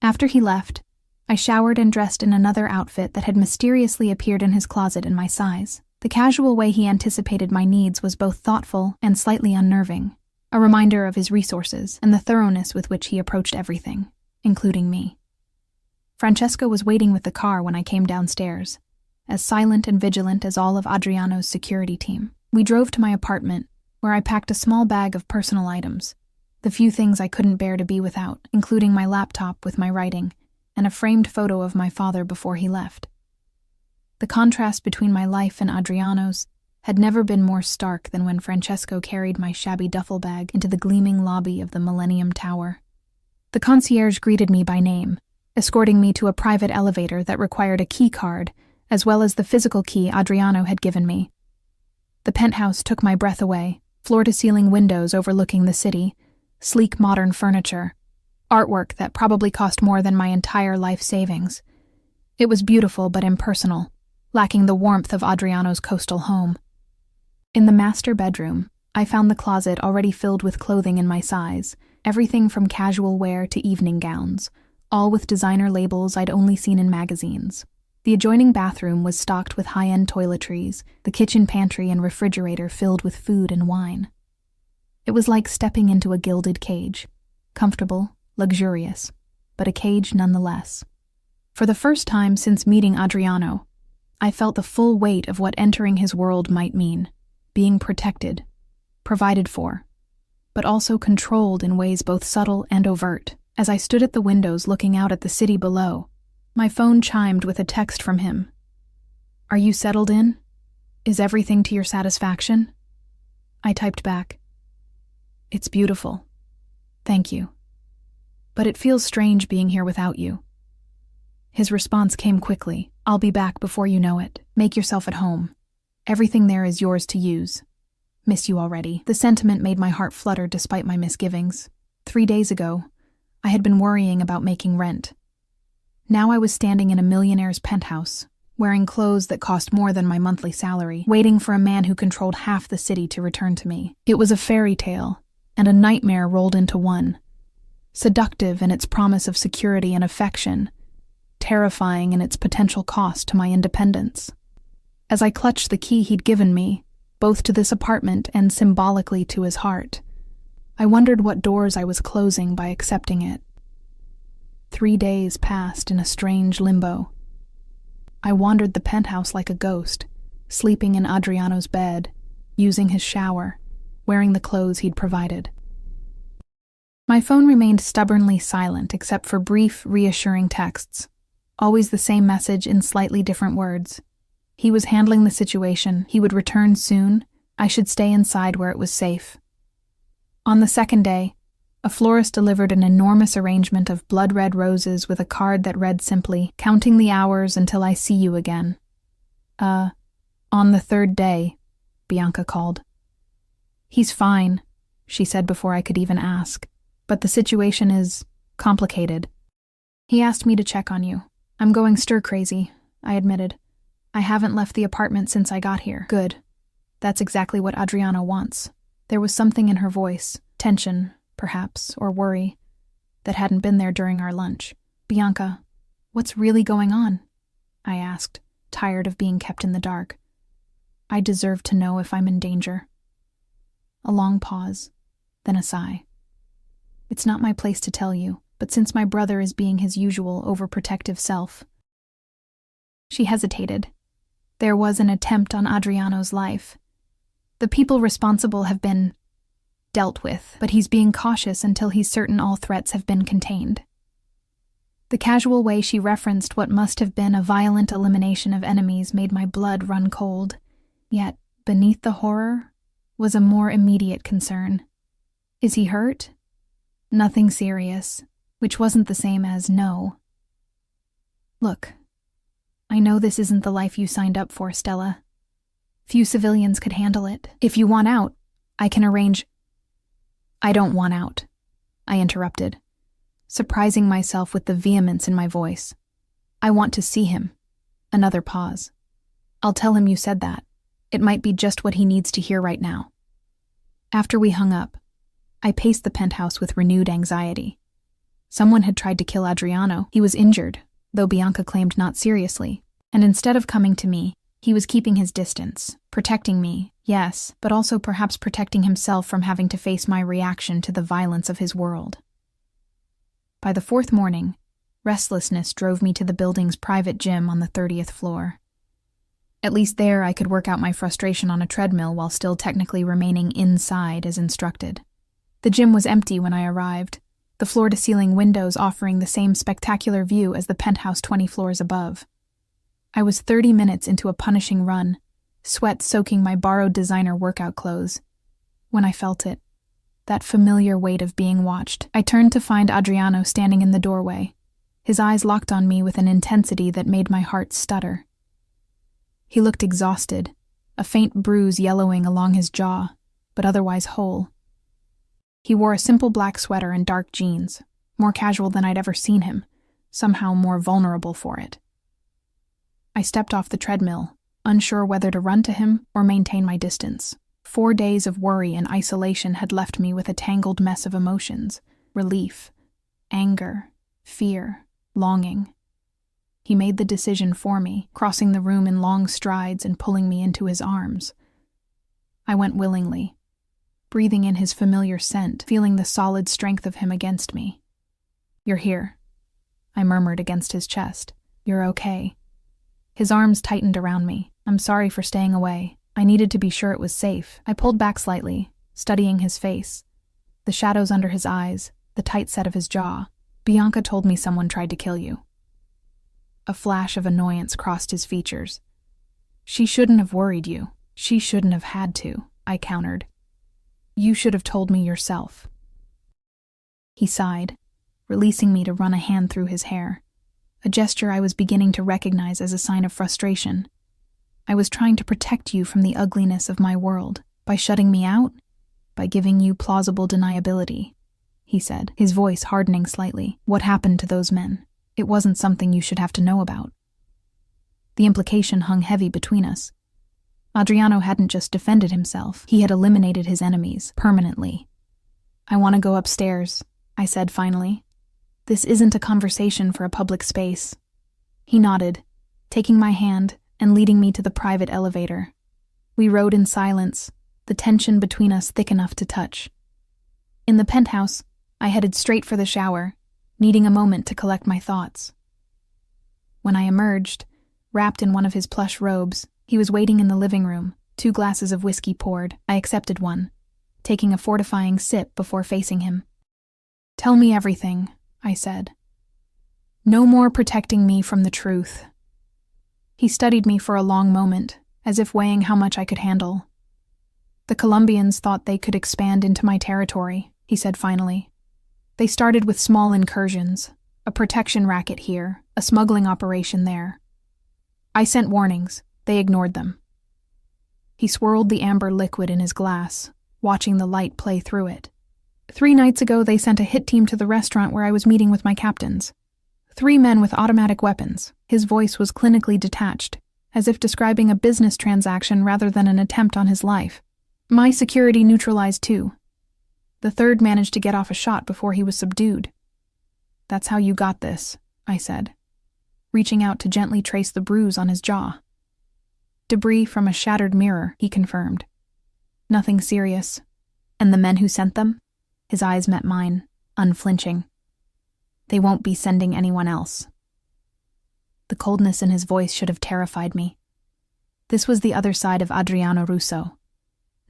After he left, I showered and dressed in another outfit that had mysteriously appeared in his closet in my size. The casual way he anticipated my needs was both thoughtful and slightly unnerving, a reminder of his resources and the thoroughness with which he approached everything, including me. Francesco was waiting with the car when I came downstairs, as silent and vigilant as all of Adriano's security team. We drove to my apartment, where I packed a small bag of personal items, the few things I couldn't bear to be without, including my laptop with my writing and a framed photo of my father before he left. The contrast between my life and Adriano's had never been more stark than when Francesco carried my shabby duffel bag into the gleaming lobby of the Millennium Tower. The concierge greeted me by name, escorting me to a private elevator that required a key card, as well as the physical key Adriano had given me. The penthouse took my breath away, floor-to-ceiling windows overlooking the city, sleek modern furniture, artwork that probably cost more than my entire life savings. It was beautiful but impersonal, lacking the warmth of Adriano's coastal home. In the master bedroom, I found the closet already filled with clothing in my size, everything from casual wear to evening gowns, all with designer labels I'd only seen in magazines. The adjoining bathroom was stocked with high-end toiletries, the kitchen pantry and refrigerator filled with food and wine. It was like stepping into a gilded cage, comfortable, luxurious, but a cage nonetheless. For the first time since meeting Adriano, I felt the full weight of what entering his world might mean, being protected, provided for, but also controlled in ways both subtle and overt. As I stood at the windows looking out at the city below, my phone chimed with a text from him. "Are you settled in? Is everything to your satisfaction?" I typed back, "It's beautiful. Thank you. But it feels strange being here without you." His response came quickly. "I'll be back before you know it. Make yourself at home. Everything there is yours to use. Miss you already." The sentiment made my heart flutter despite my misgivings. 3 days ago, I had been worrying about making rent. Now I was standing in a millionaire's penthouse, wearing clothes that cost more than my monthly salary, waiting for a man who controlled half the city to return to me. It was a fairy tale, and a nightmare rolled into one. Seductive in its promise of security and affection, terrifying in its potential cost to my independence. As I clutched the key he'd given me, both to this apartment and symbolically to his heart, I wondered what doors I was closing by accepting it. 3 days passed in a strange limbo. I wandered the penthouse like a ghost, sleeping in Adriano's bed, using his shower, wearing the clothes he'd provided. My phone remained stubbornly silent except for brief, reassuring texts, always the same message in slightly different words. He was handling the situation, he would return soon, I should stay inside where it was safe. On the second day, a florist delivered an enormous arrangement of blood-red roses with a card that read simply, "Counting the hours until I see you again." On the third day, Bianca called. "He's fine," she said before I could even ask, "but the situation is complicated. He asked me to check on you. I'm going stir-crazy," I admitted. "I haven't left the apartment since I got here." "Good. That's exactly what Adriano wants." There was something in her voice, tension, perhaps, or worry, that hadn't been there during our lunch. "Bianca, what's really going on?" I asked, tired of being kept in the dark. "I deserve to know if I'm in danger." A long pause, then a sigh. "It's not my place to tell you, but since my brother is being his usual overprotective self..." She hesitated. "There was an attempt on Adriano's life. The people responsible have been dealt with, but he's being cautious until he's certain all threats have been contained." The casual way she referenced what must have been a violent elimination of enemies made my blood run cold. Yet, beneath the horror, was a more immediate concern. "Is he hurt?" "Nothing serious," which wasn't the same as no. "Look, I know this isn't the life you signed up for, Stella. Few civilians could handle it. If you want out, I can arrange..." "I don't want out," I interrupted, surprising myself with the vehemence in my voice. "I want to see him." Another pause. "I'll tell him you said that. It might be just what he needs to hear right now." After we hung up, I paced the penthouse with renewed anxiety. Someone had tried to kill Adriano. He was injured, though Bianca claimed not seriously, and instead of coming to me, he was keeping his distance, protecting me, yes, but also perhaps protecting himself from having to face my reaction to the violence of his world. By the fourth morning, restlessness drove me to the building's private gym on the 30th floor. At least there I could work out my frustration on a treadmill while still technically remaining inside as instructed. The gym was empty when I arrived, the floor-to-ceiling windows offering the same spectacular view as the penthouse 20 floors above. I was 30 minutes into a punishing run, sweat soaking my borrowed designer workout clothes, when I felt it, that familiar weight of being watched. I turned to find Adriano standing in the doorway, his eyes locked on me with an intensity that made my heart stutter. He looked exhausted, a faint bruise yellowing along his jaw, but otherwise whole. He wore a simple black sweater and dark jeans, more casual than I'd ever seen him, somehow more vulnerable for it. I stepped off the treadmill, unsure whether to run to him or maintain my distance. 4 days of worry and isolation had left me with a tangled mess of emotions: relief, anger, fear, longing. He made the decision for me, crossing the room in long strides and pulling me into his arms. I went willingly, breathing in his familiar scent, feeling the solid strength of him against me. "You're here," I murmured against his chest. "You're okay." His arms tightened around me. "I'm sorry for staying away. I needed to be sure it was safe." I pulled back slightly, studying his face, the shadows under his eyes, the tight set of his jaw. "Bianca told me someone tried to kill you." A flash of annoyance crossed his features. "She shouldn't have worried you. She shouldn't have had to," I countered. "You should have told me yourself." He sighed, releasing me to run a hand through his hair, a gesture I was beginning to recognize as a sign of frustration. "I was trying to protect you from the ugliness of my world. By shutting me out? By giving you plausible deniability," he said, his voice hardening slightly. "What happened to those men? It wasn't something you should have to know about." The implication hung heavy between us. Adriano hadn't just defended himself, he had eliminated his enemies, permanently. "I want to go upstairs," I said finally. "This isn't a conversation for a public space." He nodded, taking my hand and leading me to the private elevator. We rode in silence, the tension between us thick enough to touch. In the penthouse, I headed straight for the shower, needing a moment to collect my thoughts. When I emerged, wrapped in one of his plush robes, he was waiting in the living room, 2 glasses of whiskey poured. I accepted one, taking a fortifying sip before facing him. "Tell me everything," I said. "No more protecting me from the truth." He studied me for a long moment, as if weighing how much I could handle. "The Colombians thought they could expand into my territory," he said finally. "They started with small incursions, a protection racket here, a smuggling operation there. I sent warnings. They ignored them." He swirled the amber liquid in his glass, watching the light play through it. 3 nights ago, they sent a hit team to the restaurant where I was meeting with my captains. 3 men with automatic weapons. His voice was clinically detached, as if describing a business transaction rather than an attempt on his life. My security neutralized 2. The 3rd managed to get off a shot before he was subdued. "That's how you got this," I said, reaching out to gently trace the bruise on his jaw. "Debris from a shattered mirror," he confirmed. "Nothing serious." "And the men who sent them?" His eyes met mine, unflinching. "They won't be sending anyone else." The coldness in his voice should have terrified me. This was the other side of Adriano Russo.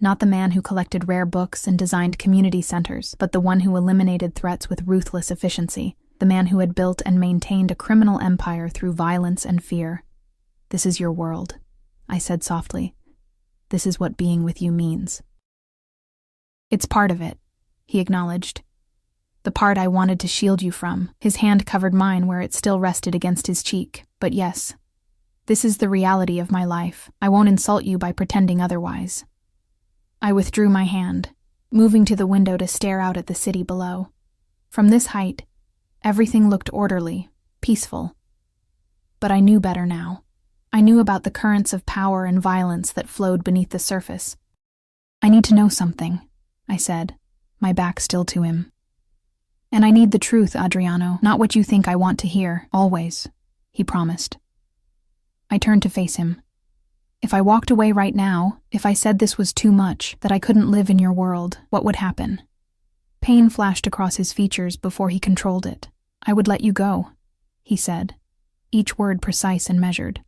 Not the man who collected rare books and designed community centers, but the one who eliminated threats with ruthless efficiency, the man who had built and maintained a criminal empire through violence and fear. "This is your world," I said softly. "This is what being with you means." "It's part of it," he acknowledged. "The part I wanted to shield you from." His hand covered mine where it still rested against his cheek. "But yes, this is the reality of my life. I won't insult you by pretending otherwise." I withdrew my hand, moving to the window to stare out at the city below. From this height, everything looked orderly, peaceful. But I knew better now. I knew about the currents of power and violence that flowed beneath the surface. "I need to know something," I said, my back still to him. And I need the truth, Adriano, not what you think I want to hear, always, he promised. I turned to face him. If I walked away right now, if I said this was too much, that I couldn't live in your world, what would happen? Pain flashed across his features before he controlled it. I would let you go, he said, each word precise and measured.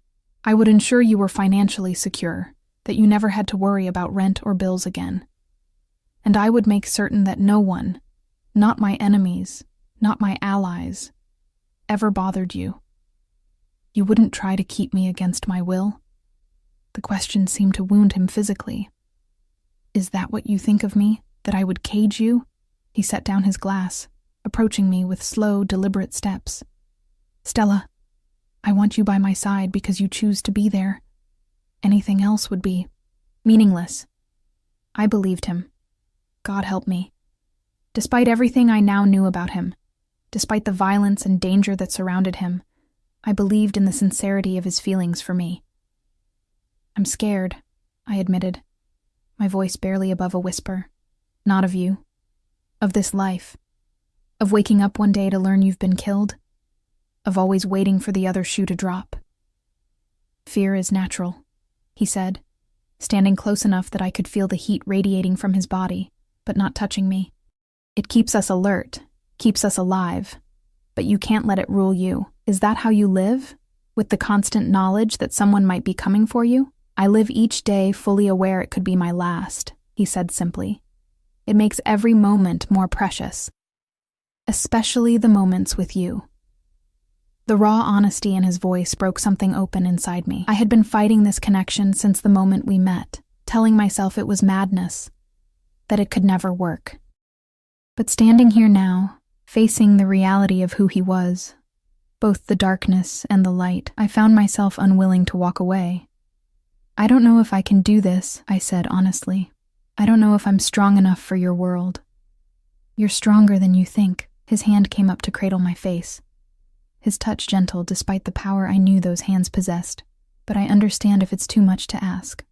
I would ensure you were financially secure, that you never had to worry about rent or bills again. And I would make certain that no one, not my enemies, not my allies, ever bothered you. You wouldn't try to keep me against my will? The question seemed to wound him physically. Is that what you think of me, that I would cage you? He set down his glass, approaching me with slow, deliberate steps. Stella, I want you by my side because you choose to be there. Anything else would be meaningless. I believed him. God help me. Despite everything I now knew about him, despite the violence and danger that surrounded him, I believed in the sincerity of his feelings for me. I'm scared, I admitted, my voice barely above a whisper. Not of you. Of this life. Of waking up one day to learn you've been killed. Of always waiting for the other shoe to drop. Fear is natural, he said, standing close enough that I could feel the heat radiating from his body, but not touching me. It keeps us alert, keeps us alive, but you can't let it rule you. Is that how you live? With the constant knowledge that someone might be coming for you? I live each day fully aware it could be my last, he said simply. It makes every moment more precious, especially the moments with you. The raw honesty in his voice broke something open inside me. I had been fighting this connection since the moment we met, telling myself it was madness, that it could never work. But standing here now, facing the reality of who he was, both the darkness and the light, I found myself unwilling to walk away. I don't know if I can do this, I said honestly. I don't know if I'm strong enough for your world. You're stronger than you think. His hand came up to cradle my face. His touch gentle despite the power I knew those hands possessed, but I understand if it's too much to ask.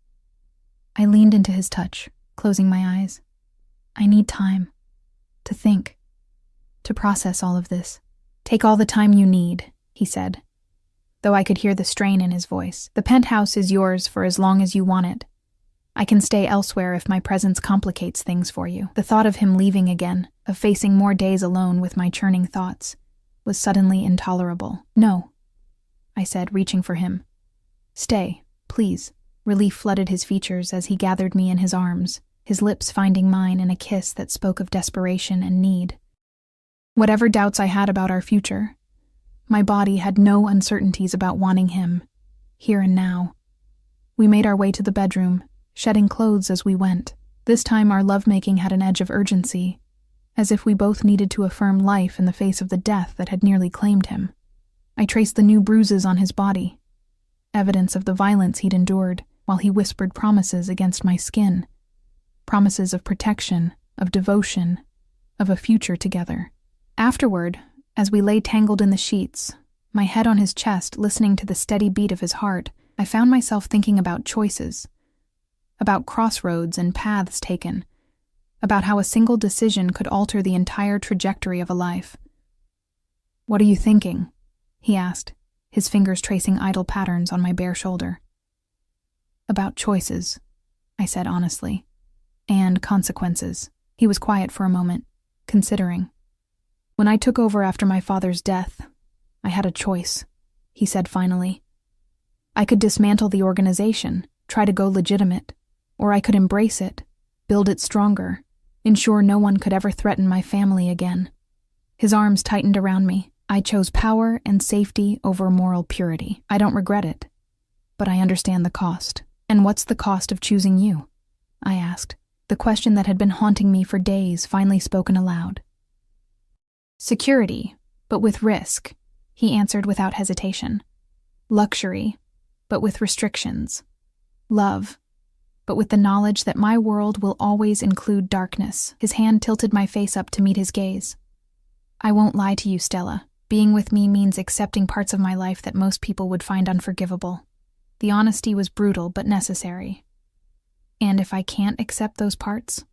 I leaned into his touch, closing my eyes. I need time. To think. To process all of this. Take all the time you need, he said, though I could hear the strain in his voice. The penthouse is yours for as long as you want it. I can stay elsewhere if my presence complicates things for you. The thought of him leaving again, of facing more days alone with my churning thoughts, was suddenly intolerable. No, I said, reaching for him. Stay, please. Relief flooded his features as he gathered me in his arms, his lips finding mine in a kiss that spoke of desperation and need. Whatever doubts I had about our future, my body had no uncertainties about wanting him, here and now. We made our way to the bedroom, shedding clothes as we went. This time our lovemaking had an edge of urgency, as if we both needed to affirm life in the face of the death that had nearly claimed him. I traced the new bruises on his body, evidence of the violence he'd endured, while he whispered promises against my skin. Promises of protection, of devotion, of a future together. Afterward, as we lay tangled in the sheets, my head on his chest listening to the steady beat of his heart, I found myself thinking about choices, about crossroads and paths taken, about how a single decision could alter the entire trajectory of a life. "What are you thinking?" he asked, his fingers tracing idle patterns on my bare shoulder. "About choices," I said honestly, "and consequences." He was quiet for a moment, considering. "When I took over after my father's death, I had a choice," he said finally. "I could dismantle the organization, try to go legitimate, or I could embrace it, build it stronger, ensure no one could ever threaten my family again." His arms tightened around me. I chose power and safety over moral purity. I don't regret it, but I understand the cost. "And what's the cost of choosing you?" I asked, the question that had been haunting me for days finally spoken aloud. "Security, but with risk," he answered without hesitation. "Luxury, but with restrictions. Love, but with the knowledge that my world will always include darkness." His hand tilted my face up to meet his gaze. "I won't lie to you, Stella. Being with me means accepting parts of my life that most people would find unforgivable. The honesty was brutal but necessary. And if I can't accept those parts,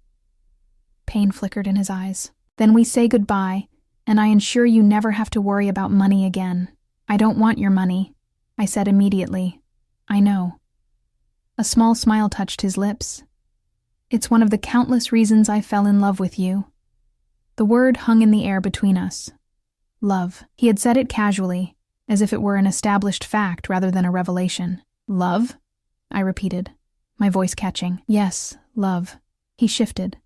Pain flickered in his eyes. Then we say goodbye, and I ensure you never have to worry about money again. I don't want your money, I said immediately. I know. A small smile touched his lips. It's one of the countless reasons I fell in love with you. The word hung in the air between us. Love. He had said it casually, as if it were an established fact rather than a revelation. Love? I repeated, my voice catching. Yes, love. He shifted,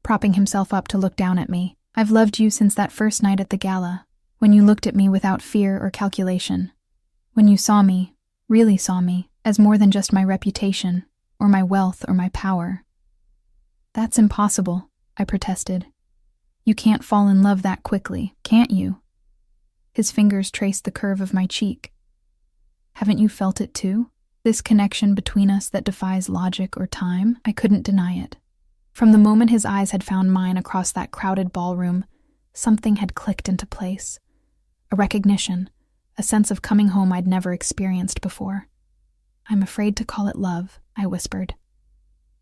propping himself up to look down at me. I've loved you since that first night at the gala, when you looked at me without fear or calculation. When you saw me, really saw me, as more than just my reputation, or my wealth, or my power. That's impossible, I protested. You can't fall in love that quickly, can't you? His fingers traced the curve of my cheek. Haven't you felt it too? This connection between us that defies logic or time? I couldn't deny it. From the moment his eyes had found mine across that crowded ballroom, something had clicked into place. A recognition, a sense of coming home I'd never experienced before. I'm afraid to call it love, I whispered.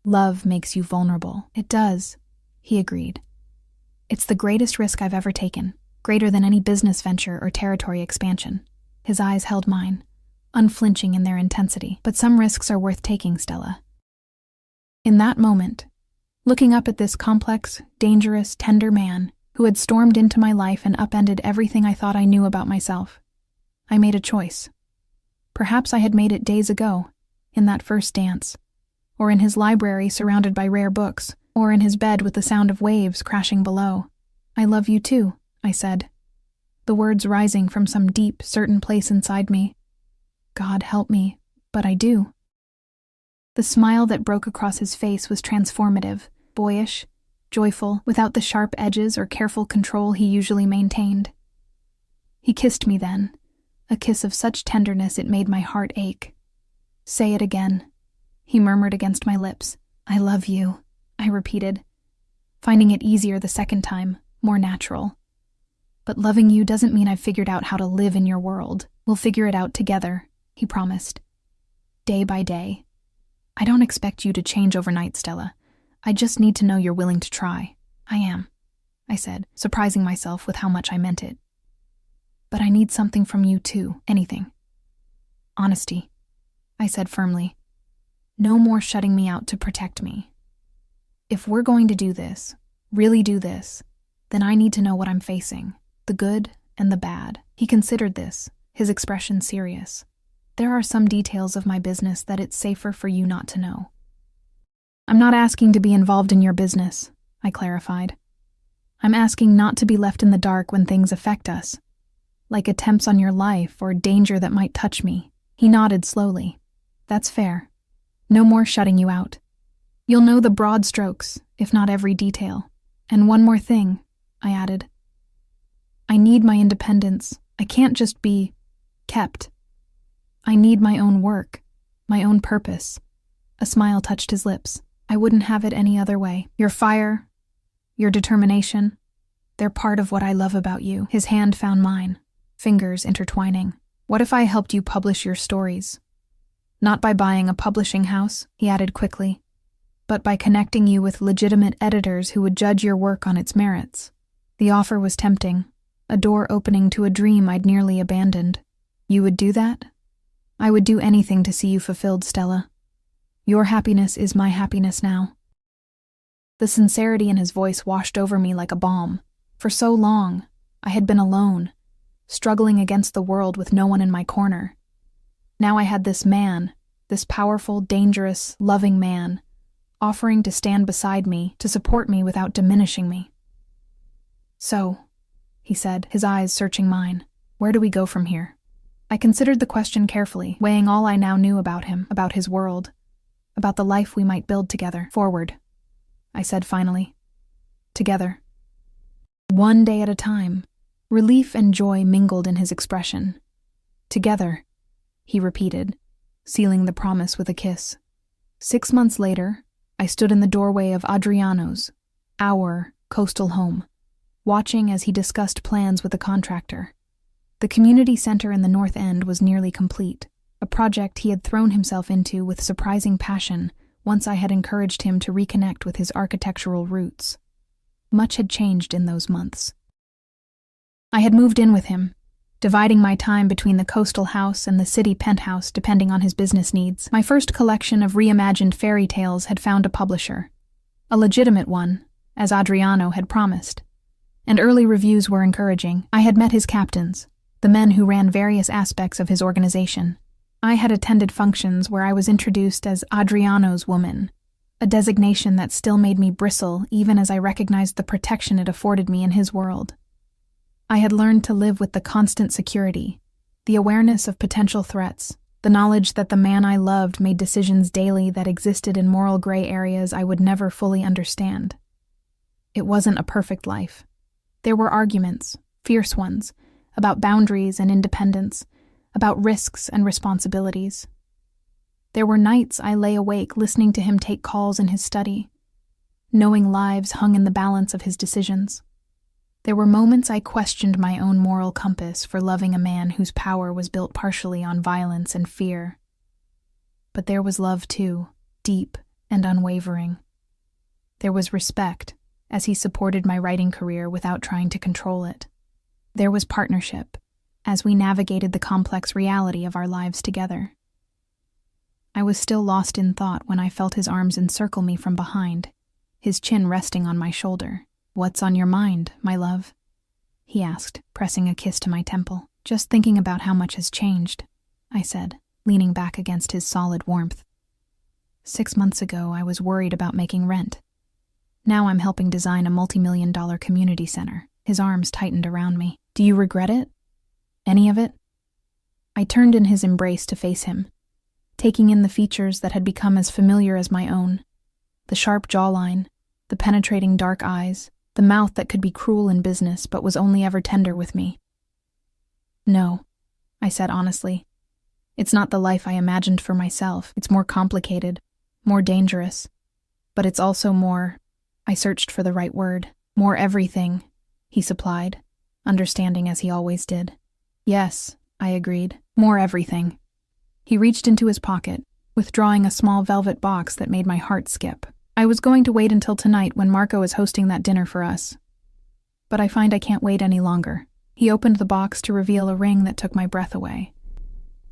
Love makes you vulnerable. It does, he agreed. It's the greatest risk I've ever taken, greater than any business venture or territory expansion. His eyes held mine, unflinching in their intensity. But some risks are worth taking, Stella. In that moment, looking up at this complex, dangerous, tender man who had stormed into my life and upended everything I thought I knew about myself, I made a choice. Perhaps I had made it days ago, in that first dance, or in his library surrounded by rare books, or in his bed with the sound of waves crashing below. I love you too, I said, the words rising from some deep, certain place inside me. God help me, but I do. The smile that broke across his face was transformative, boyish, joyful, without the sharp edges or careful control he usually maintained. He kissed me then, a kiss of such tenderness it made my heart ache. Say it again, he murmured against my lips. I love you, I repeated, finding it easier the second time, more natural. But loving you doesn't mean I've figured out how to live in your world. We'll figure it out together, he promised. Day by day. I don't expect you to change overnight, Stella. I just need to know you're willing to try. I am, I said, surprising myself with how much I meant it. But I need something from you too, anything. Honesty, I said firmly. No more shutting me out to protect me. If we're going to do this, really do this, then I need to know what I'm facing, the good and the bad. He considered this, his expression serious. There are some details of my business that it's safer for you not to know. I'm not asking to be involved in your business, I clarified. I'm asking not to be left in the dark when things affect us, like attempts on your life or danger that might touch me. He nodded slowly. That's fair. No more shutting you out. You'll know the broad strokes, if not every detail. And one more thing, I added. I need my independence. I can't just be kept. I need my own work, my own purpose. A smile touched his lips. I wouldn't have it any other way. Your fire, your determination, they're part of what I love about you. His hand found mine, fingers intertwining. What if I helped you publish your stories? Not by buying a publishing house, he added quickly, but by connecting you with legitimate editors who would judge your work on its merits. The offer was tempting, a door opening to a dream I'd nearly abandoned. You would do that? I would do anything to see you fulfilled, Stella. Your happiness is my happiness now. The sincerity in his voice washed over me like a balm. For so long, I had been alone, struggling against the world with no one in my corner. Now I had this man, this powerful, dangerous, loving man, offering to stand beside me, to support me without diminishing me. So, he said, his eyes searching mine, where do we go from here? I considered the question carefully, weighing all I now knew about him, about his world, about the life we might build together. Forward, I said finally. Together. One day at a time. Relief and joy mingled in his expression. Together, he repeated, sealing the promise with a kiss. 6 months later, I stood in the doorway of Adriano's, our coastal home, watching as he discussed plans with the contractor. The community center in the North End was nearly complete, a project he had thrown himself into with surprising passion once I had encouraged him to reconnect with his architectural roots. Much had changed in those months. I had moved in with him, dividing my time between the coastal house and the city penthouse depending on his business needs. My first collection of reimagined fairy tales had found a publisher, a legitimate one, as Adriano had promised, and early reviews were encouraging. I had met his captains, the men who ran various aspects of his organization. I had attended functions where I was introduced as Adriano's woman, a designation that still made me bristle even as I recognized the protection it afforded me in his world. I had learned to live with the constant security, the awareness of potential threats, the knowledge that the man I loved made decisions daily that existed in moral gray areas I would never fully understand. It wasn't a perfect life. There were arguments, fierce ones, about boundaries and independence, about risks and responsibilities. There were nights I lay awake listening to him take calls in his study, knowing lives hung in the balance of his decisions. There were moments I questioned my own moral compass for loving a man whose power was built partially on violence and fear. But there was love too, deep and unwavering. There was respect, as he supported my writing career without trying to control it. There was partnership, as we navigated the complex reality of our lives together. I was still lost in thought when I felt his arms encircle me from behind, his chin resting on my shoulder. "What's on your mind, my love?" he asked, pressing a kiss to my temple. "Just thinking about how much has changed," I said, leaning back against his solid warmth. 6 months ago, I was worried about making rent. Now I'm helping design a multi-million-dollar community center. His arms tightened around me. "Do you regret it? Any of it?" I turned in his embrace to face him, taking in the features that had become as familiar as my own. The sharp jawline, the penetrating dark eyes, the mouth that could be cruel in business but was only ever tender with me. "No," I said honestly. "It's not the life I imagined for myself. It's more complicated, more dangerous. But it's also more," I searched for the right word, "more everything," he supplied, understanding as he always did. "Yes," I agreed, "more everything." He reached into his pocket, withdrawing a small velvet box that made my heart skip. "I was going to wait until tonight when Marco is hosting that dinner for us. But I find I can't wait any longer." He opened the box to reveal a ring that took my breath away.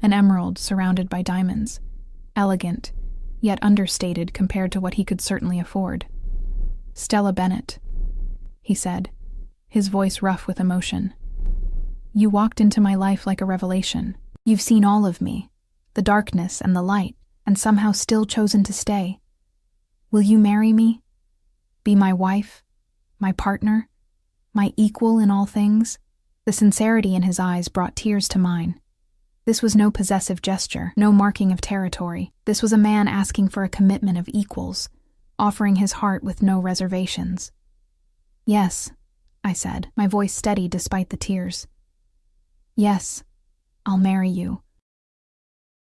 An emerald surrounded by diamonds. Elegant, yet understated compared to what he could certainly afford. "Stella Bennett," he said, his voice rough with emotion. "You walked into my life like a revelation. You've seen all of me, the darkness and the light, and somehow still chosen to stay. Will you marry me? Be my wife? My partner? My equal in all things?" The sincerity in his eyes brought tears to mine. This was no possessive gesture, no marking of territory. This was a man asking for a commitment of equals, offering his heart with no reservations. "Yes," I said, my voice steady despite the tears. "Yes, I'll marry you."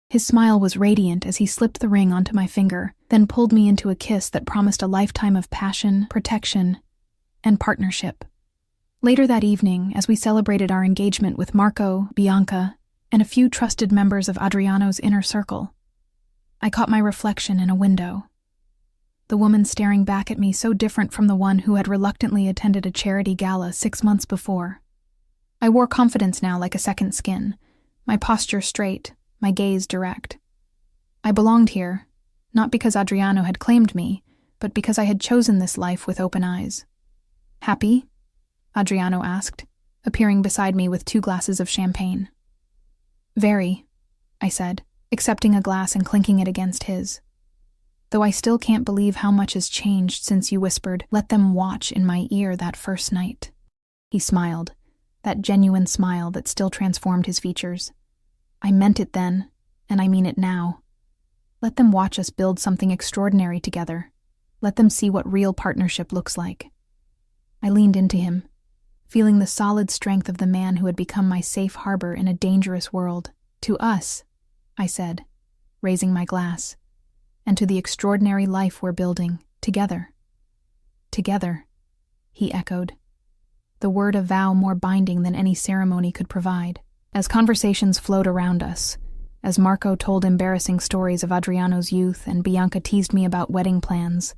His smile was radiant as he slipped the ring onto my finger, then pulled me into a kiss that promised a lifetime of passion, protection, and partnership. Later that evening, as we celebrated our engagement with Marco, Bianca, and a few trusted members of Adriano's inner circle, I caught my reflection in a window. The woman staring back at me so different from the one who had reluctantly attended a charity gala 6 months before. I wore confidence now like a second skin, my posture straight, my gaze direct. I belonged here, not because Adriano had claimed me, but because I had chosen this life with open eyes. "Happy?" Adriano asked, appearing beside me with 2 glasses of champagne. "Very," I said, accepting a glass and clinking it against his. "Though I still can't believe how much has changed since you whispered, 'Let them watch' in my ear that first night." He smiled, that genuine smile that still transformed his features. "I meant it then, and I mean it now. Let them watch us build something extraordinary together. Let them see what real partnership looks like." I leaned into him, feeling the solid strength of the man who had become my safe harbor in a dangerous world. "To us," I said, raising my glass, "and to the extraordinary life we're building, together." "Together," he echoed, the word a vow more binding than any ceremony could provide. As conversations flowed around us, as Marco told embarrassing stories of Adriano's youth and Bianca teased me about wedding plans,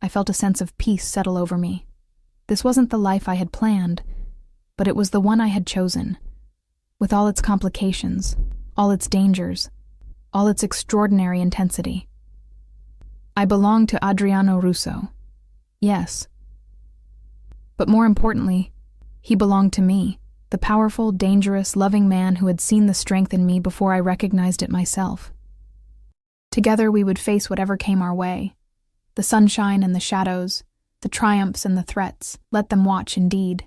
I felt a sense of peace settle over me. This wasn't the life I had planned, but it was the one I had chosen, with all its complications, all its dangers, all its extraordinary intensity. I belonged to Adriano Russo. Yes. But more importantly, he belonged to me, the powerful, dangerous, loving man who had seen the strength in me before I recognized it myself. Together we would face whatever came our way. The sunshine and the shadows, the triumphs and the threats, let them watch indeed.